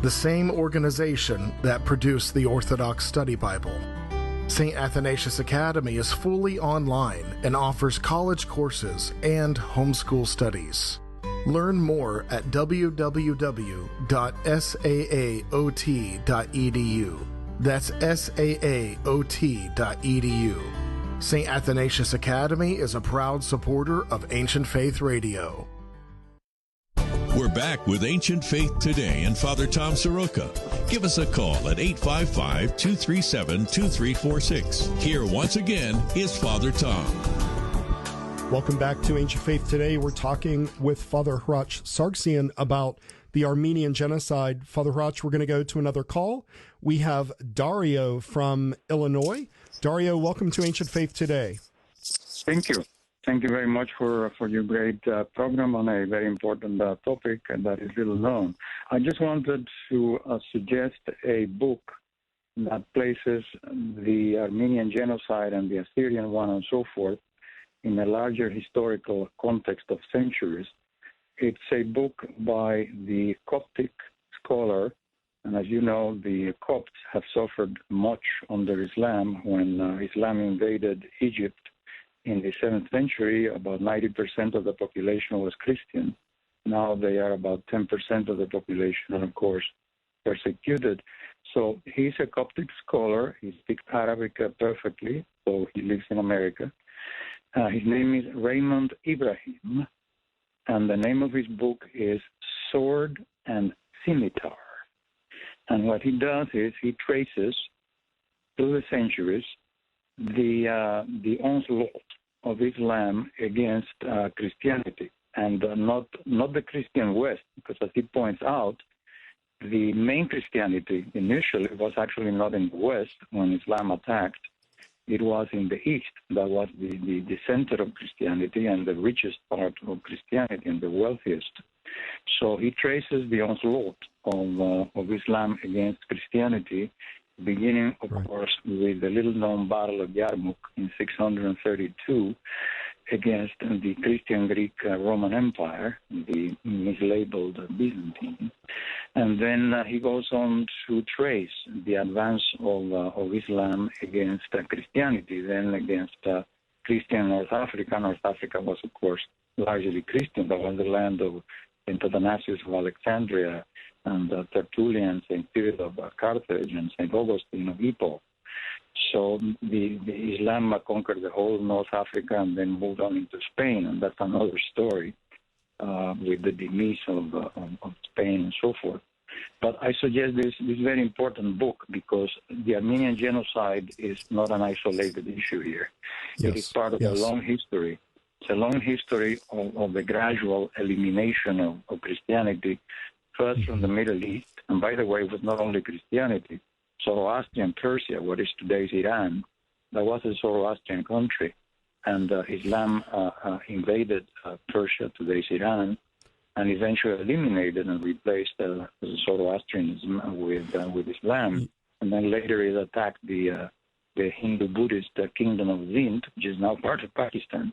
[SPEAKER 9] the same organization that produced the Orthodox Study Bible. St. Athanasius Academy is fully online and offers college courses and homeschool studies. Learn more at www.saaot.edu. That's SAAOT.edu. St. Athanasius Academy is a proud supporter of Ancient Faith Radio.
[SPEAKER 5] We're back with Ancient Faith Today and Father Tom Soroka. Give us a call at 855-237-2346. Here once again is Father Tom.
[SPEAKER 6] Welcome back to Ancient Faith Today. We're talking with Father Hroch Sargsyan about the Armenian genocide. Father Hroch, we're going to go to another call. We have Dario from Illinois. Dario, welcome to Ancient Faith Today.
[SPEAKER 10] Thank you. Thank you very much for your great program on a very important topic that is little known. I just wanted to suggest a book that places the Armenian genocide and the Assyrian one and so forth in a larger historical context of centuries. It's a book by the Coptic scholar, and as you know, the Copts have suffered much under Islam. When Islam invaded Egypt in the 7th century, about 90% of the population was Christian. Now they are about 10% of the population, and of course, persecuted. So he's a Coptic scholar. He speaks Arabic perfectly, so he lives in America. His name is Raymond Ibrahim, and the name of his book is Sword and Scimitar. And what he does is he traces through the centuries the onslaught of Islam against Christianity, and not the Christian West, because as he points out, the main Christianity initially was actually not in the West when Islam attacked. It was in the East. That was the center of Christianity and the richest part of Christianity and the wealthiest. So he traces the onslaught of Islam against Christianity, beginning, of course, with the little-known Battle of Yarmouk in 632 against the Christian Greek Roman Empire, the mislabeled Byzantine. And then he goes on to trace the advance of Islam against Christianity, then against Christian North Africa. North Africa was, of course, largely Christian. That was the land of St. Athanasius of Alexandria and Tertullian, St. Cyril of Carthage, and St. Augustine of Hippo. So the Islam conquered the whole North Africa and then moved on into Spain, and that's another story with the demise of Spain and so forth. But I suggest this very important book because the Armenian genocide is not an isolated issue here. Yes. It is part of a long history. It's a long history of the gradual elimination of Christianity, first from the Middle East. And by the way, it was not only Christianity. Zoroastrian Persia, what is today's Iran, that was a Zoroastrian country. And Islam invaded Persia, today's Iran, and eventually eliminated and replaced Zoroastrianism with Islam. And then later it attacked the Hindu-Buddhist kingdom of Sind, which is now part of Pakistan,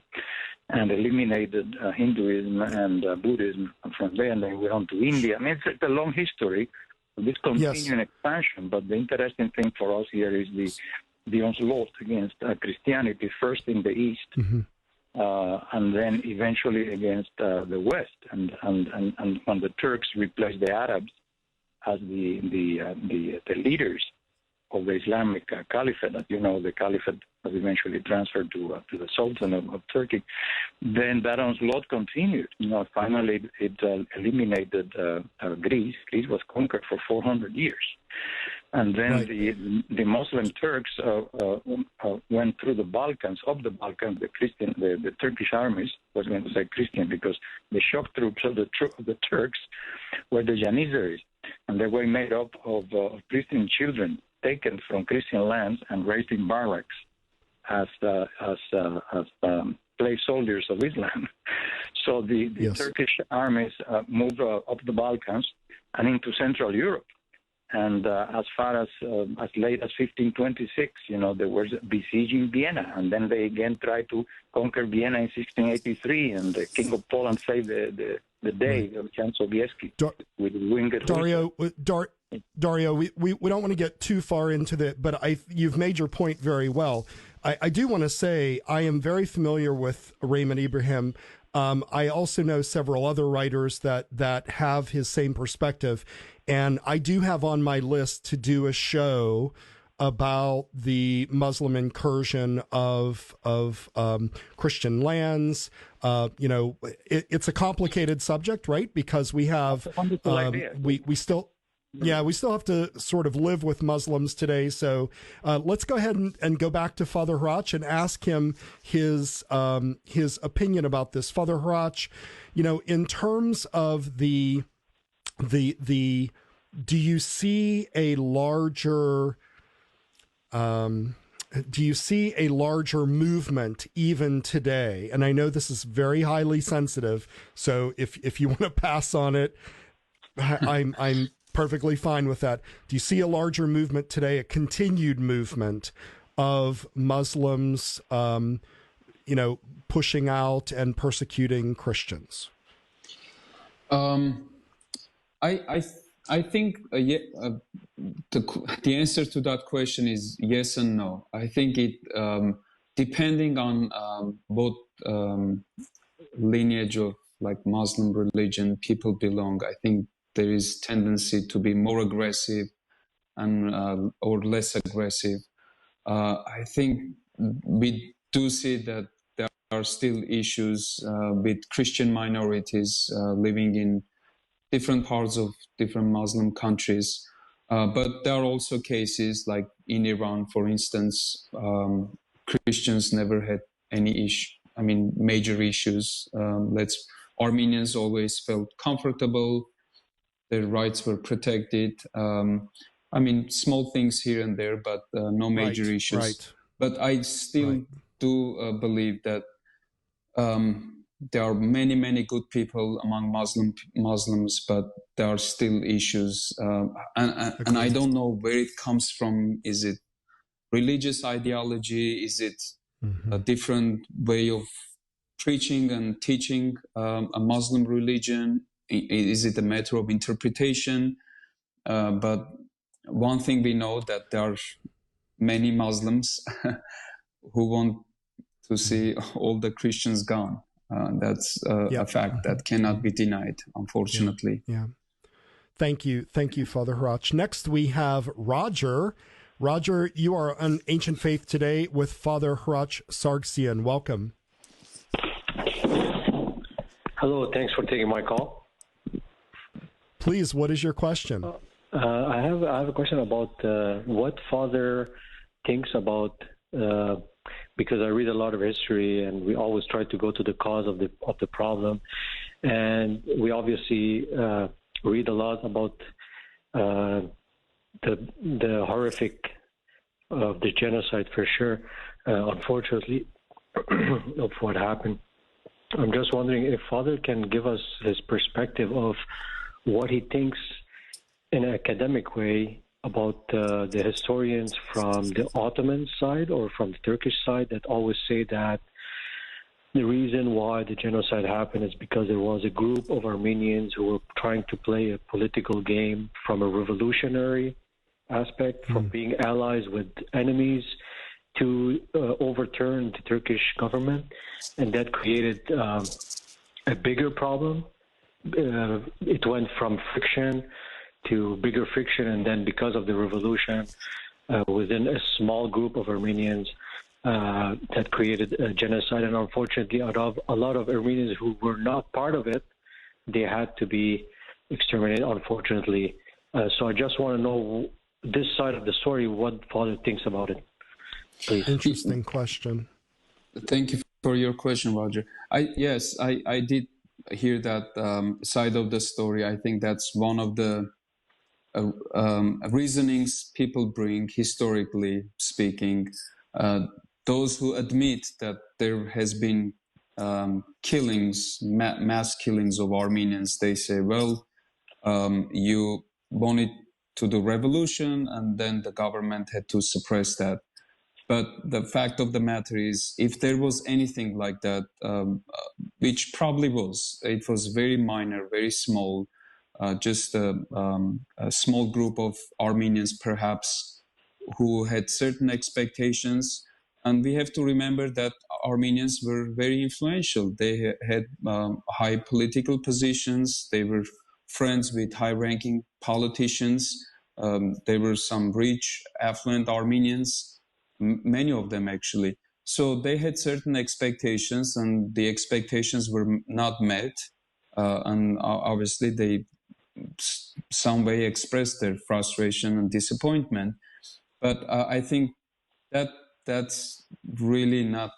[SPEAKER 10] and eliminated Hinduism and Buddhism from there, and then went on to India. I mean, it's a long history of this continuing expansion, but the interesting thing for us here is the onslaught against Christianity, first in the East, and then eventually against the West, and when the Turks replaced the Arabs as the leaders of the Islamic Caliphate. As you know, the Caliphate was eventually transferred to the Sultan of Turkey. Then that onslaught continued. Finally it eliminated Greece. Greece was conquered for 400 years. And then the Muslim Turks went through the Balkans. Of the Balkans, the Turkish armies, was going to say Christian, because the shock troops of the Turks were the Janissaries, and they were made up of Christian children taken from Christian lands and raised in barracks as slave soldiers of Islam. So the Turkish armies moved up the Balkans and into Central Europe. And as far as late as 1526, they were besieging Vienna. And then they again tried to conquer Vienna in 1683. And the King of Poland saved the day of Jan Sobieski with winged
[SPEAKER 6] Dario, we don't want to get too far into that, but you've made your point very well. I do want to say I am very familiar with Raymond Ibrahim. I also know several other writers that have his same perspective. And I do have on my list to do a show about the Muslim incursion of Christian lands. It's a complicated subject, right? Because we have we still have to sort of live with Muslims today. So let's go ahead and go back to Father Hrach and ask him his opinion about this. Father Hrach, in terms of the do you see a larger movement even today? And I know this is very highly sensitive, so if you want to pass on it, I'm perfectly fine with that. Do you see a larger movement today, a continued movement of Muslims, pushing out and persecuting Christians?
[SPEAKER 7] I think the answer to that question is yes and no. I think it depending on both lineage of like Muslim religion people belong. I think there is tendency to be more aggressive and or less aggressive. I think we do see that there are still issues with Christian minorities living in different parts of different Muslim countries. But there are also cases like in Iran, for instance, Christians never had any major issues. Armenians always felt comfortable. Their rights were protected. Small things here and there, but no major issues.
[SPEAKER 6] Right.
[SPEAKER 7] But I still do believe that there are many, many good people among Muslims, but there are still issues. And I don't know where it comes from. Is it religious ideology? Is it a different way of preaching and teaching a Muslim religion? Is it a matter of interpretation? But one thing we know that there are many Muslims who want to see all the Christians gone. That's a fact that cannot be denied, unfortunately.
[SPEAKER 6] Yeah. Thank you, Father Hrach. Next, we have Roger. Roger, you are on Ancient Faith Today with Father Hrach Sargsyan. Welcome.
[SPEAKER 11] Hello, thanks for taking my call.
[SPEAKER 6] Please, what is your question?
[SPEAKER 11] I have a question about what Father thinks about. Because I read a lot of history, and we always try to go to the cause of the problem, and we obviously read a lot about the horrific of the genocide, for sure. Unfortunately, of what happened. I'm just wondering if Father can give us his perspective of what he thinks in an academic way about the historians from the Ottoman side or from the Turkish side that always say that the reason why the genocide happened is because there was a group of Armenians who were trying to play a political game from a revolutionary aspect, from being allies with enemies to overturn the Turkish government, and that created a bigger problem. It went from friction to bigger friction, and then because of the revolution within a small group of Armenians that created a genocide. And unfortunately, a lot of Armenians who were not part of it, they had to be exterminated, unfortunately. So I just want to know this side of the story, what Father thinks about it, please.
[SPEAKER 6] Interesting question.
[SPEAKER 7] Thank you for your question, Roger. I did hear that side of the story. I think that's one of the reasonings people bring, historically speaking. Those who admit that there has been killings, mass killings of Armenians, they say, well, you wanted to do revolution and then the government had to suppress that. But the fact of the matter is, if there was anything like that, which probably was, it was very minor, very small, just a small group of Armenians perhaps who had certain expectations. And we have to remember that Armenians were very influential. They had high political positions. They were friends with high-ranking politicians. There were some rich, affluent Armenians, many of them actually. So they had certain expectations, and the expectations were not met. And obviously they some way expressed their frustration and disappointment. But I think that's really not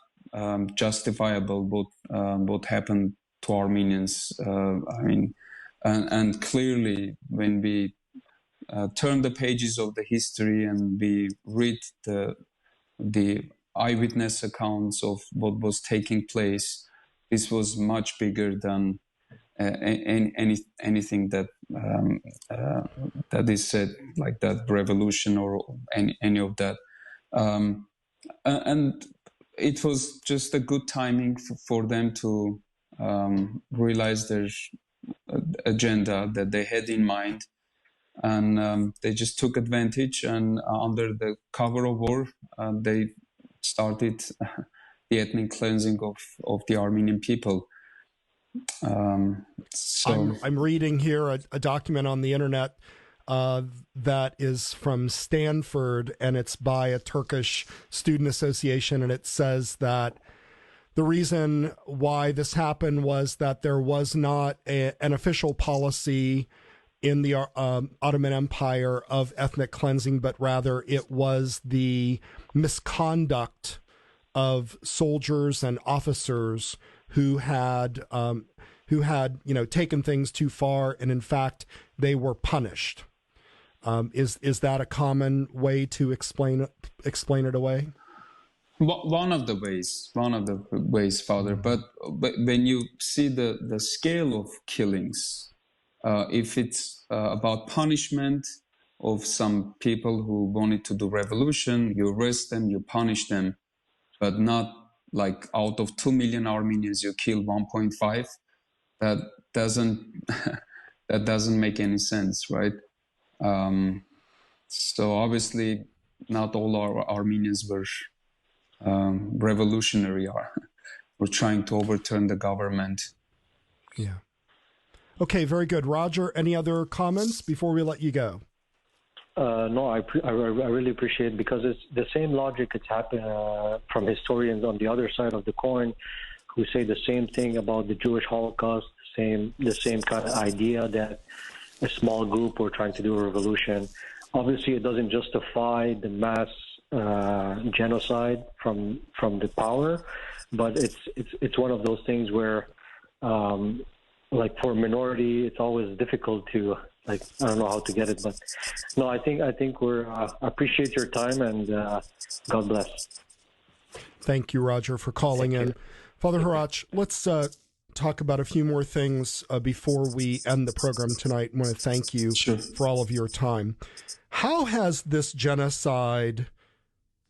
[SPEAKER 7] justifiable what happened to Armenians. And clearly when we turn the pages of the history and we read the eyewitness accounts of what was taking place, this was much bigger than anything that is said, like that revolution or any of that. And it was just a good timing for them to realize their agenda that they had in mind. And they just took advantage, and under the cover of war, they started the ethnic cleansing of the Armenian people. So
[SPEAKER 6] I'm reading here a document on the internet that is from Stanford, and it's by a Turkish student association, and it says that the reason why this happened was that there was not an official policy in the Ottoman Empire of ethnic cleansing, but rather it was the misconduct of soldiers and officers who had taken things too far, and in fact they were punished. Is that a common way to explain it away?
[SPEAKER 7] One of the ways, Father. But when you see the scale of killings, if it's about punishment of some people who wanted to do revolution, you arrest them, you punish them, but not like out of 2 million Armenians you kill 1.5. That doesn't make any sense, right? So obviously not all our Armenians were revolutionary or were trying to overturn the government.
[SPEAKER 6] Yeah. Okay, very good. Roger, any other comments before we let you go?
[SPEAKER 11] No, I really appreciate it, because it's the same logic it's happened from historians on the other side of the coin who say the same thing about the Jewish Holocaust, the same kind of idea that a small group were trying to do a revolution. Obviously, it doesn't justify the mass genocide from the power, but it's one of those things where, like for a minority, it's always difficult to, like, I don't know how to get it, but no, I think we're appreciate your time, and God bless.
[SPEAKER 6] Thank you, Roger, for calling in. Father Harach, let's talk about a few more things before we end the program tonight. I want to thank you for all of your time. How has this genocide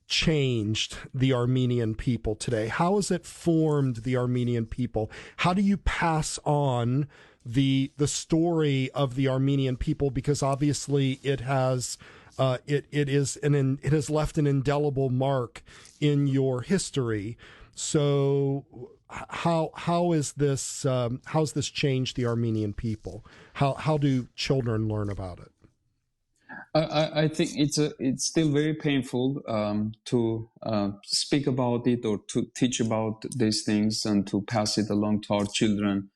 [SPEAKER 6] changed the Armenian people today? How has it formed the Armenian people? How do you pass on the story of the Armenian people? Because obviously it has it has left an indelible mark in your history. So how's this changed the Armenian people? How do children learn about it?
[SPEAKER 7] I think it's still very painful to speak about it or to teach about these things and to pass it along to our children.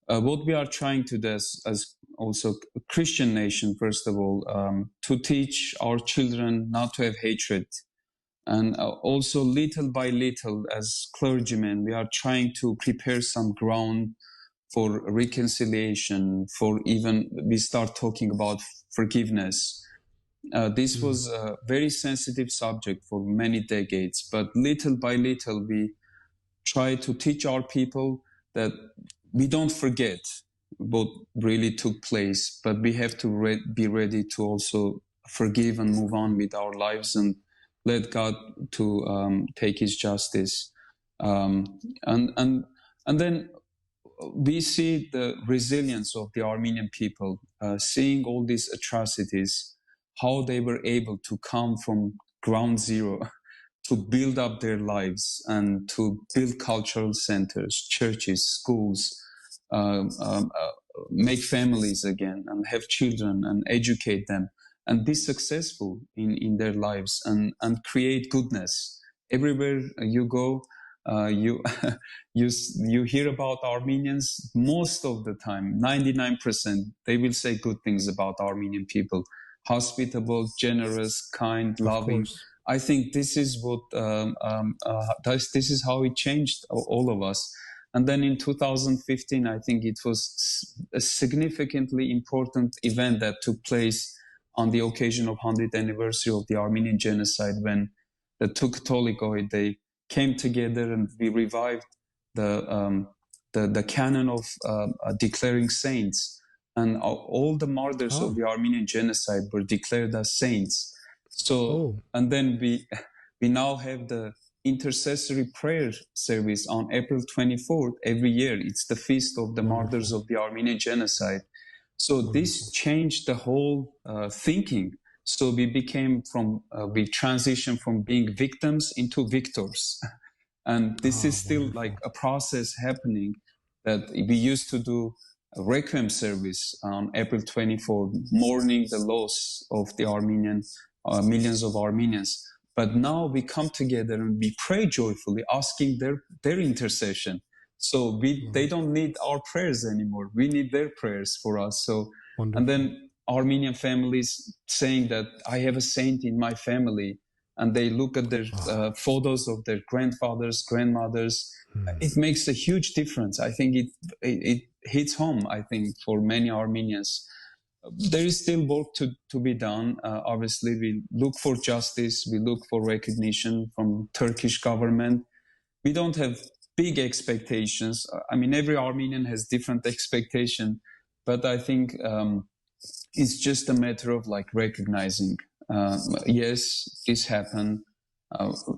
[SPEAKER 7] What we are trying to do as also a Christian nation, first of all, to teach our children not to have hatred. And also little by little, as clergymen, we are trying to prepare some ground for reconciliation, for even we start talking about forgiveness. This was a very sensitive subject for many decades, but little by little we try to teach our people that we don't forget what really took place, but we have to be ready to also forgive and move on with our lives and let God to take His justice. And then we see the resilience of the Armenian people, seeing all these atrocities, how they were able to come from ground zero to build up their lives and to build cultural centers, churches, schools, make families again and have children and educate them and be successful in their lives and create goodness. Everywhere you go, you you hear about Armenians. Most of the time, 99%, they will say good things about Armenian people. Hospitable, generous, kind, loving. I think this is what this is how it changed all of us. And then in 2015, I think it was a significantly important event that took place on the occasion of 100th anniversary of the Armenian genocide, when the two Catholicoi, they came together and we revived the canon of declaring saints. And all the martyrs of the Armenian genocide were declared as saints. So, and then we now have the intercessory prayer service on April 24th every year. It's the feast of the martyrs of the Armenian genocide. So this changed the whole thinking. So we we transitioned from being victims into victors. And this is still like a process happening, that we used to do a requiem service on April 24th, mourning the loss of the millions of Armenians. But now we come together and we pray joyfully, asking their intercession. So they don't need our prayers anymore. We need their prayers for us. So, and then Armenian families saying that I have a saint in my family, and they look at their photos of their grandfathers, grandmothers. It makes a huge difference. I think it hits home, I think, for many Armenians. There is still work to be done. Obviously, we look for justice. We look for recognition from Turkish government. We don't have big expectations. I mean, every Armenian has different expectation, but I think it's just a matter of like recognizing, yes, this happened.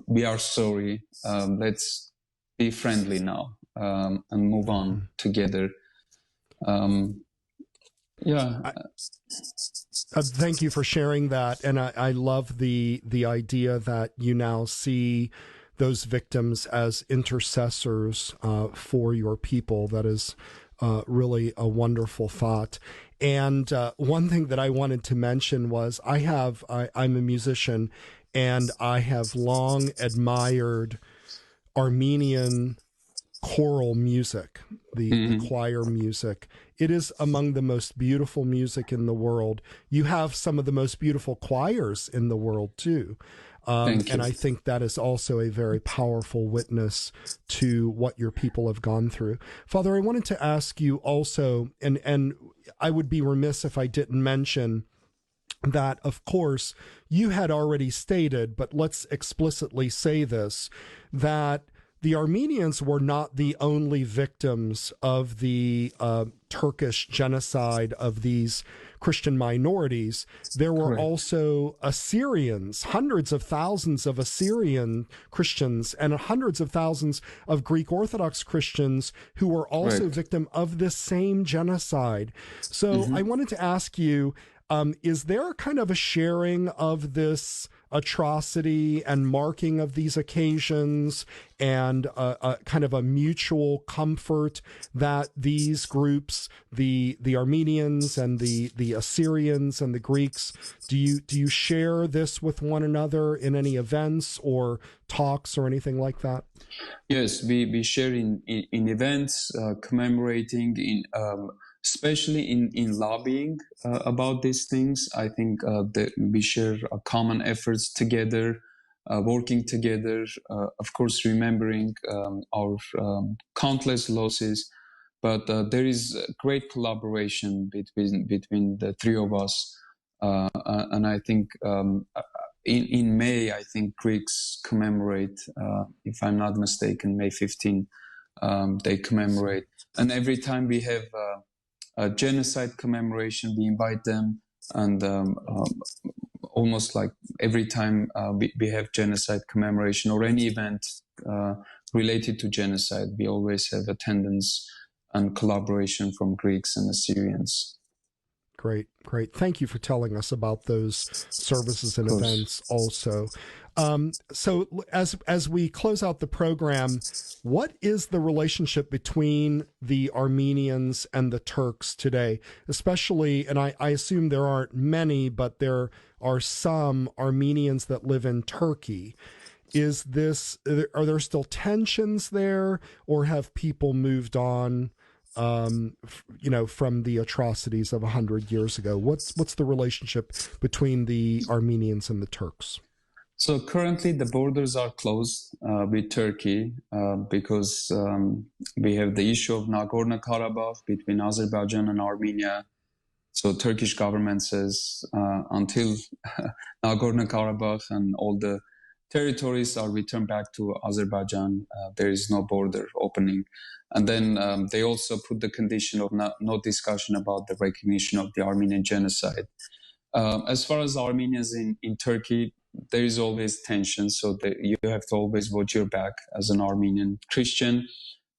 [SPEAKER 7] We are sorry. Let's be friendly now and move on together.
[SPEAKER 6] Thank you for sharing that. And I love the idea that you now see those victims as intercessors for your people. That is really a wonderful thought. And one thing that I wanted to mention was I'm a musician, and I have long admired Armenian choral music, the choir music. It is among the most beautiful music in the world. You have some of the most beautiful choirs in the world too. And I think that is also a very powerful witness to what your people have gone through. Father, I wanted to ask you also, and I would be remiss if I didn't mention that, of course, you had already stated, but let's explicitly say this, that the Armenians were not the only victims of the Turkish genocide of these Christian minorities. There were also Assyrians, hundreds of thousands of Assyrian Christians and hundreds of thousands of Greek Orthodox Christians who were also victim of this same genocide. So I wanted to ask you, is there kind of a sharing of this atrocity and marking of these occasions, and a kind of a mutual comfort that these groups, the Armenians and the Assyrians and the Greeks, do you share this with one another in any events or talks or anything like that?
[SPEAKER 7] Yes, we share in events, commemorating especially in lobbying about these things. I think that we share common efforts together, working together, of course, remembering our countless losses. But there is great collaboration between the three of us. And I think in May, I think Greeks commemorate, if I'm not mistaken, May 15, they commemorate. And every time we have a genocide commemoration, we invite them, and almost like every time we have genocide commemoration or any event related to genocide, we always have attendance and collaboration from Greeks and Assyrians.
[SPEAKER 6] Great. Thank you for telling us about those services and events also. So as we close out the program, what is the relationship between the Armenians and the Turks today? Especially, and I assume there aren't many, but there are some Armenians that live in Turkey. Are there still tensions there, or have people moved on, from the atrocities of 100 years ago? What's the relationship between the Armenians and the Turks?
[SPEAKER 7] So currently the borders are closed with Turkey because we have the issue of Nagorno-Karabakh between Azerbaijan and Armenia. So Turkish government says until Nagorno-Karabakh and all the territories are returned back to Azerbaijan, there is no border opening. And then they also put the condition of no discussion about the recognition of the Armenian genocide. As far as Armenians in Turkey, there is always tension, so you have to always watch your back as an Armenian Christian.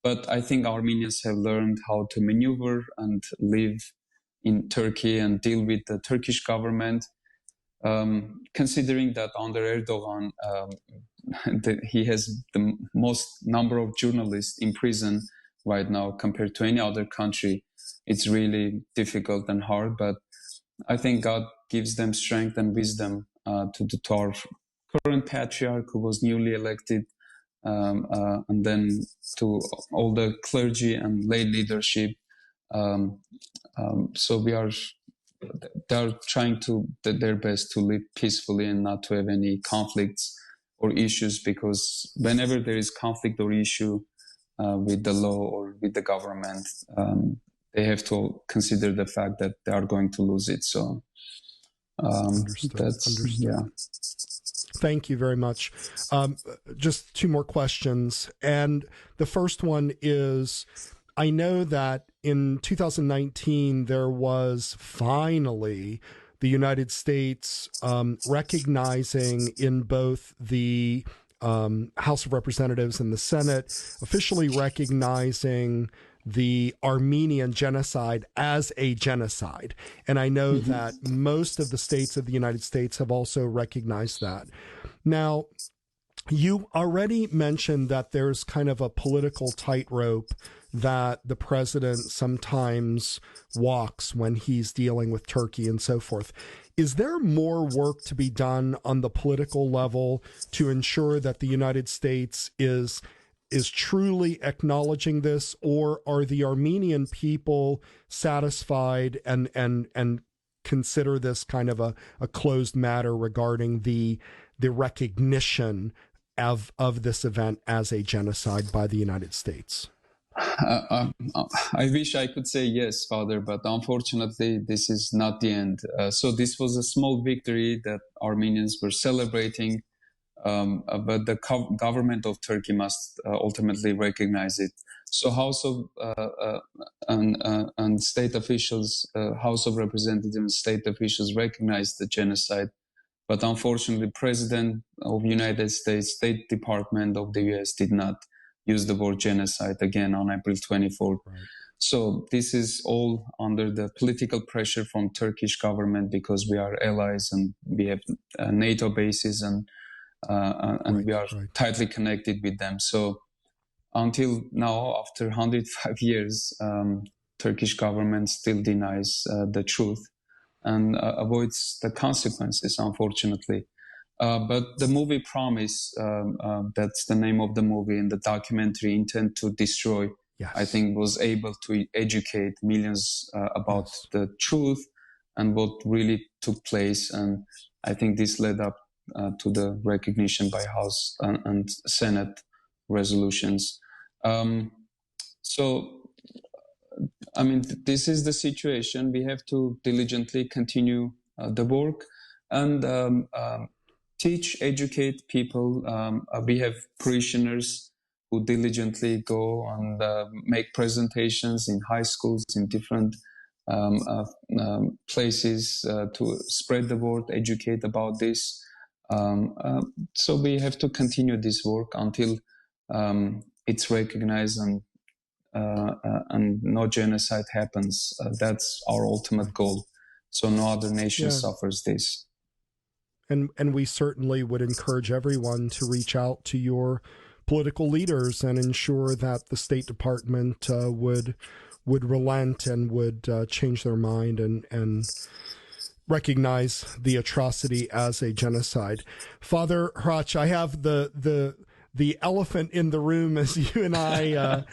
[SPEAKER 7] But I think Armenians have learned how to maneuver and live in Turkey and deal with the Turkish government. Considering that under Erdogan, he has the most number of journalists in prison right now compared to any other country, it's really difficult and hard. But I think God gives them strength and wisdom to our current patriarch who was newly elected, and then to all the clergy and lay leadership. So they're trying their best to live peacefully and not to have any conflicts or issues, because whenever there is conflict or issue with the law or with the government, they have to consider the fact that they are going to lose it. So
[SPEAKER 6] Understood.
[SPEAKER 7] Yeah.
[SPEAKER 6] Thank you very much. Just two more questions. And the first one is, I know that in 2019, there was finally the United States recognizing in both the House of Representatives and the Senate, officially recognizing the Armenian genocide as a genocide. And I know that most of the states of the United States have also recognized that. Now, you already mentioned that there's kind of a political tightrope that the president sometimes walks when he's dealing with Turkey and so forth. Is there more work to be done on the political level to ensure that the United States is truly acknowledging this, or are the Armenian people satisfied and consider this kind of a closed matter regarding the recognition of this event as a genocide by the United States?
[SPEAKER 7] I wish I could say yes, Father, but unfortunately, this is not the end. So this was a small victory that Armenians were celebrating, but the government of Turkey must ultimately recognize it. So House of and state officials, House of Representatives and state officials recognized the genocide, but unfortunately, President of United States, State Department of the U.S. did not use the word genocide again on April 24th. Right. So this is all under the political pressure from Turkish government, because we are allies and we have NATO bases and we are tightly connected with them. So until now, after 105 years, Turkish government still denies the truth and avoids the consequences, unfortunately. But the movie Promise, that's the name of the movie, and the documentary Intent to Destroy, I think was able to educate millions about the truth and what really took place. And I think this led up to the recognition by House and Senate resolutions. So, I mean, this is the situation. We have to diligently continue the work and teach, educate people. We have parishioners who diligently go and make presentations in high schools, in different places to spread the word, educate about this. So we have to continue this work until it's recognized and no genocide happens. That's our ultimate goal. so no other nation suffers this.
[SPEAKER 6] And we certainly would encourage everyone to reach out to your political leaders and ensure that the State Department would relent and would change their mind and recognize the atrocity as a genocide. Father Hrach, I have the elephant in the room as you and I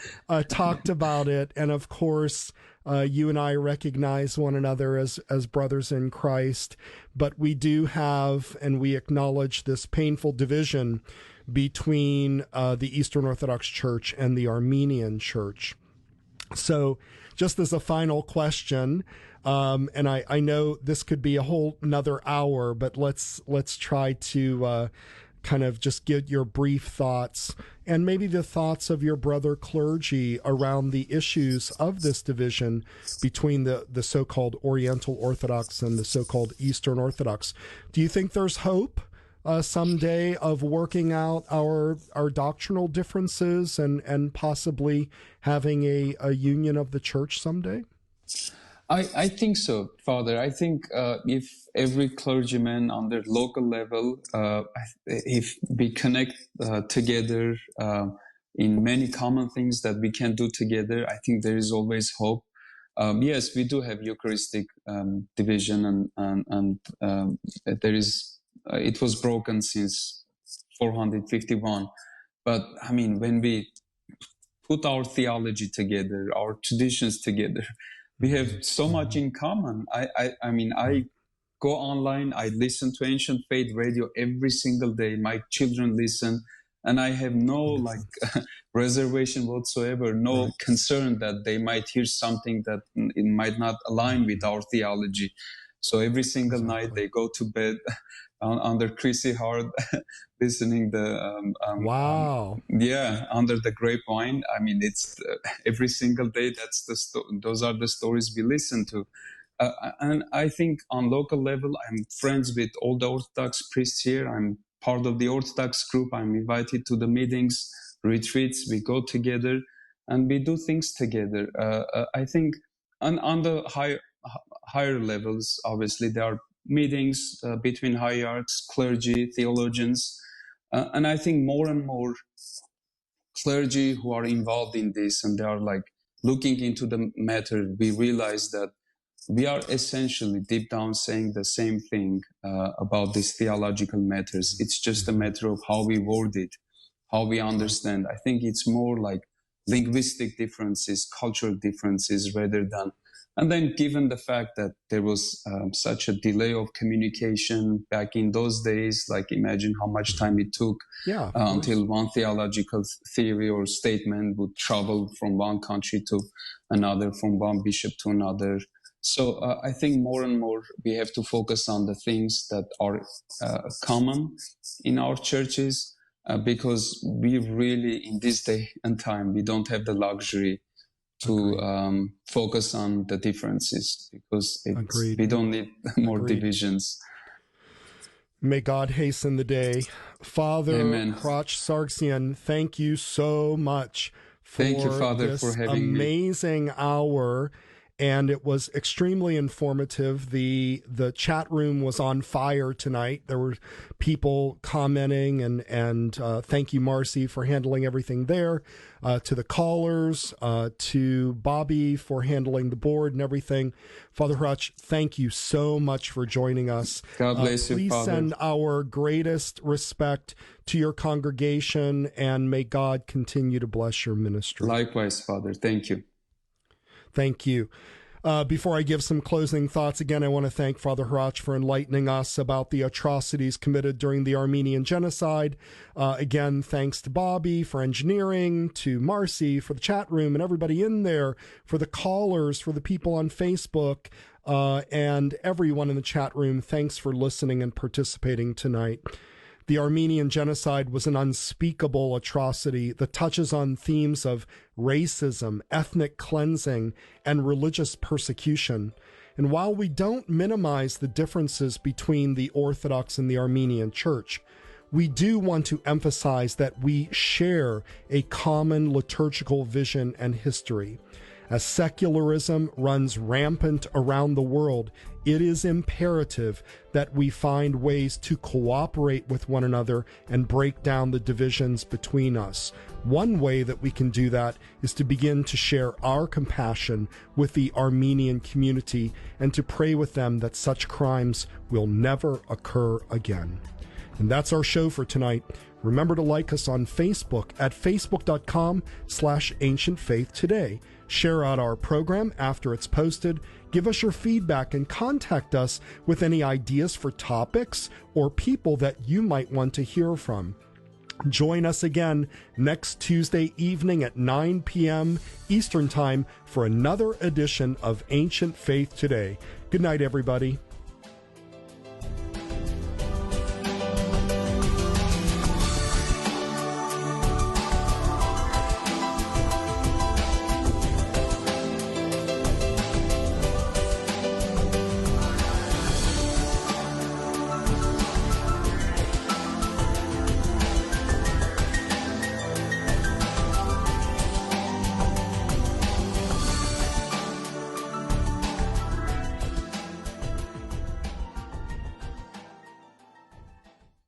[SPEAKER 6] talked about it, and of course you and I recognize one another as brothers in Christ, but we do have, and we acknowledge this painful division between the Eastern Orthodox Church and the Armenian Church. So just as a final question, and I know this could be a whole another hour, but let's try to kind of just get your brief thoughts and maybe the thoughts of your brother clergy around the issues of this division between the so-called Oriental Orthodox and the so-called Eastern Orthodox. Do you think there's hope someday of working out our doctrinal differences and possibly having a union of the church someday?
[SPEAKER 7] I think so, Father. I think if every clergyman on their local level, if we connect together in many common things that we can do together, I think there is always hope. Yes, we do have Eucharistic division, and there is. It was broken since 451. But I mean, when we put our theology together, our traditions together, we have so much in common. I mean, I go online, I listen to Ancient Faith Radio every single day. My children listen, and I have no reservation whatsoever, no concern that they might hear something that it might not align with our theology. So every single night they go to bed under Chrissy Hard, listening the under the grapevine. I mean, it's every single day. Those are the stories we listen to, and I think on local level, I'm friends with all the Orthodox priests here. I'm part of the Orthodox group. I'm invited to the meetings, retreats. We go together and we do things together. I think on the higher levels, obviously there are meetings between hierarchs, clergy, theologians, and I think more and more clergy who are involved in this and they are looking into the matter, we realize that we are essentially deep down saying the same thing about these theological matters. It's just a matter of how we word it, how we understand. I think it's more like linguistic differences, cultural differences rather than. And then given the fact that there was such a delay of communication back in those days, imagine how much time it took until one theological theory or statement would travel from one country to another, from one bishop to another. So I think more and more we have to focus on the things that are common in our churches because we really, in this day and time, we don't have the luxury to focus on the differences because we don't need more divisions.
[SPEAKER 6] May God hasten the day. Father Hrach Sargsyan, thank you so much for this amazing hour. And it was extremely informative. The chat room was on fire tonight. There were people commenting, and thank you, Marcy, for handling everything there. To the callers, to Bobby for handling the board and everything. Father Hrach, thank you so much for joining us.
[SPEAKER 7] God bless you,
[SPEAKER 6] please
[SPEAKER 7] Father.
[SPEAKER 6] Send our greatest respect to your congregation, and may God continue to bless your ministry.
[SPEAKER 7] Likewise, Father. Thank you.
[SPEAKER 6] Thank you. Before I give some closing thoughts, again, I want to thank Father Hrach for enlightening us about the atrocities committed during the Armenian genocide. Again, thanks to Bobby for engineering, to Marcy for the chat room and everybody in there, for the callers, for the people on Facebook, and everyone in the chat room. Thanks for listening and participating tonight. The Armenian genocide was an unspeakable atrocity that touches on themes of racism, ethnic cleansing, and religious persecution. And while we don't minimize the differences between the Orthodox and the Armenian Church, we do want to emphasize that we share a common liturgical vision and history. As secularism runs rampant around the world, it is imperative that we find ways to cooperate with one another and break down the divisions between us. One way that we can do that is to begin to share our compassion with the Armenian community and to pray with them that such crimes will never occur again. And that's our show for tonight. Remember to like us on Facebook at facebook.com/ancientfaithtoday. Share out our program after it's posted. Give us your feedback and contact us with any ideas for topics or people that you might want to hear from. Join us again next Tuesday evening at 9 p.m. Eastern Time for another edition of Ancient Faith Today. Good night, everybody.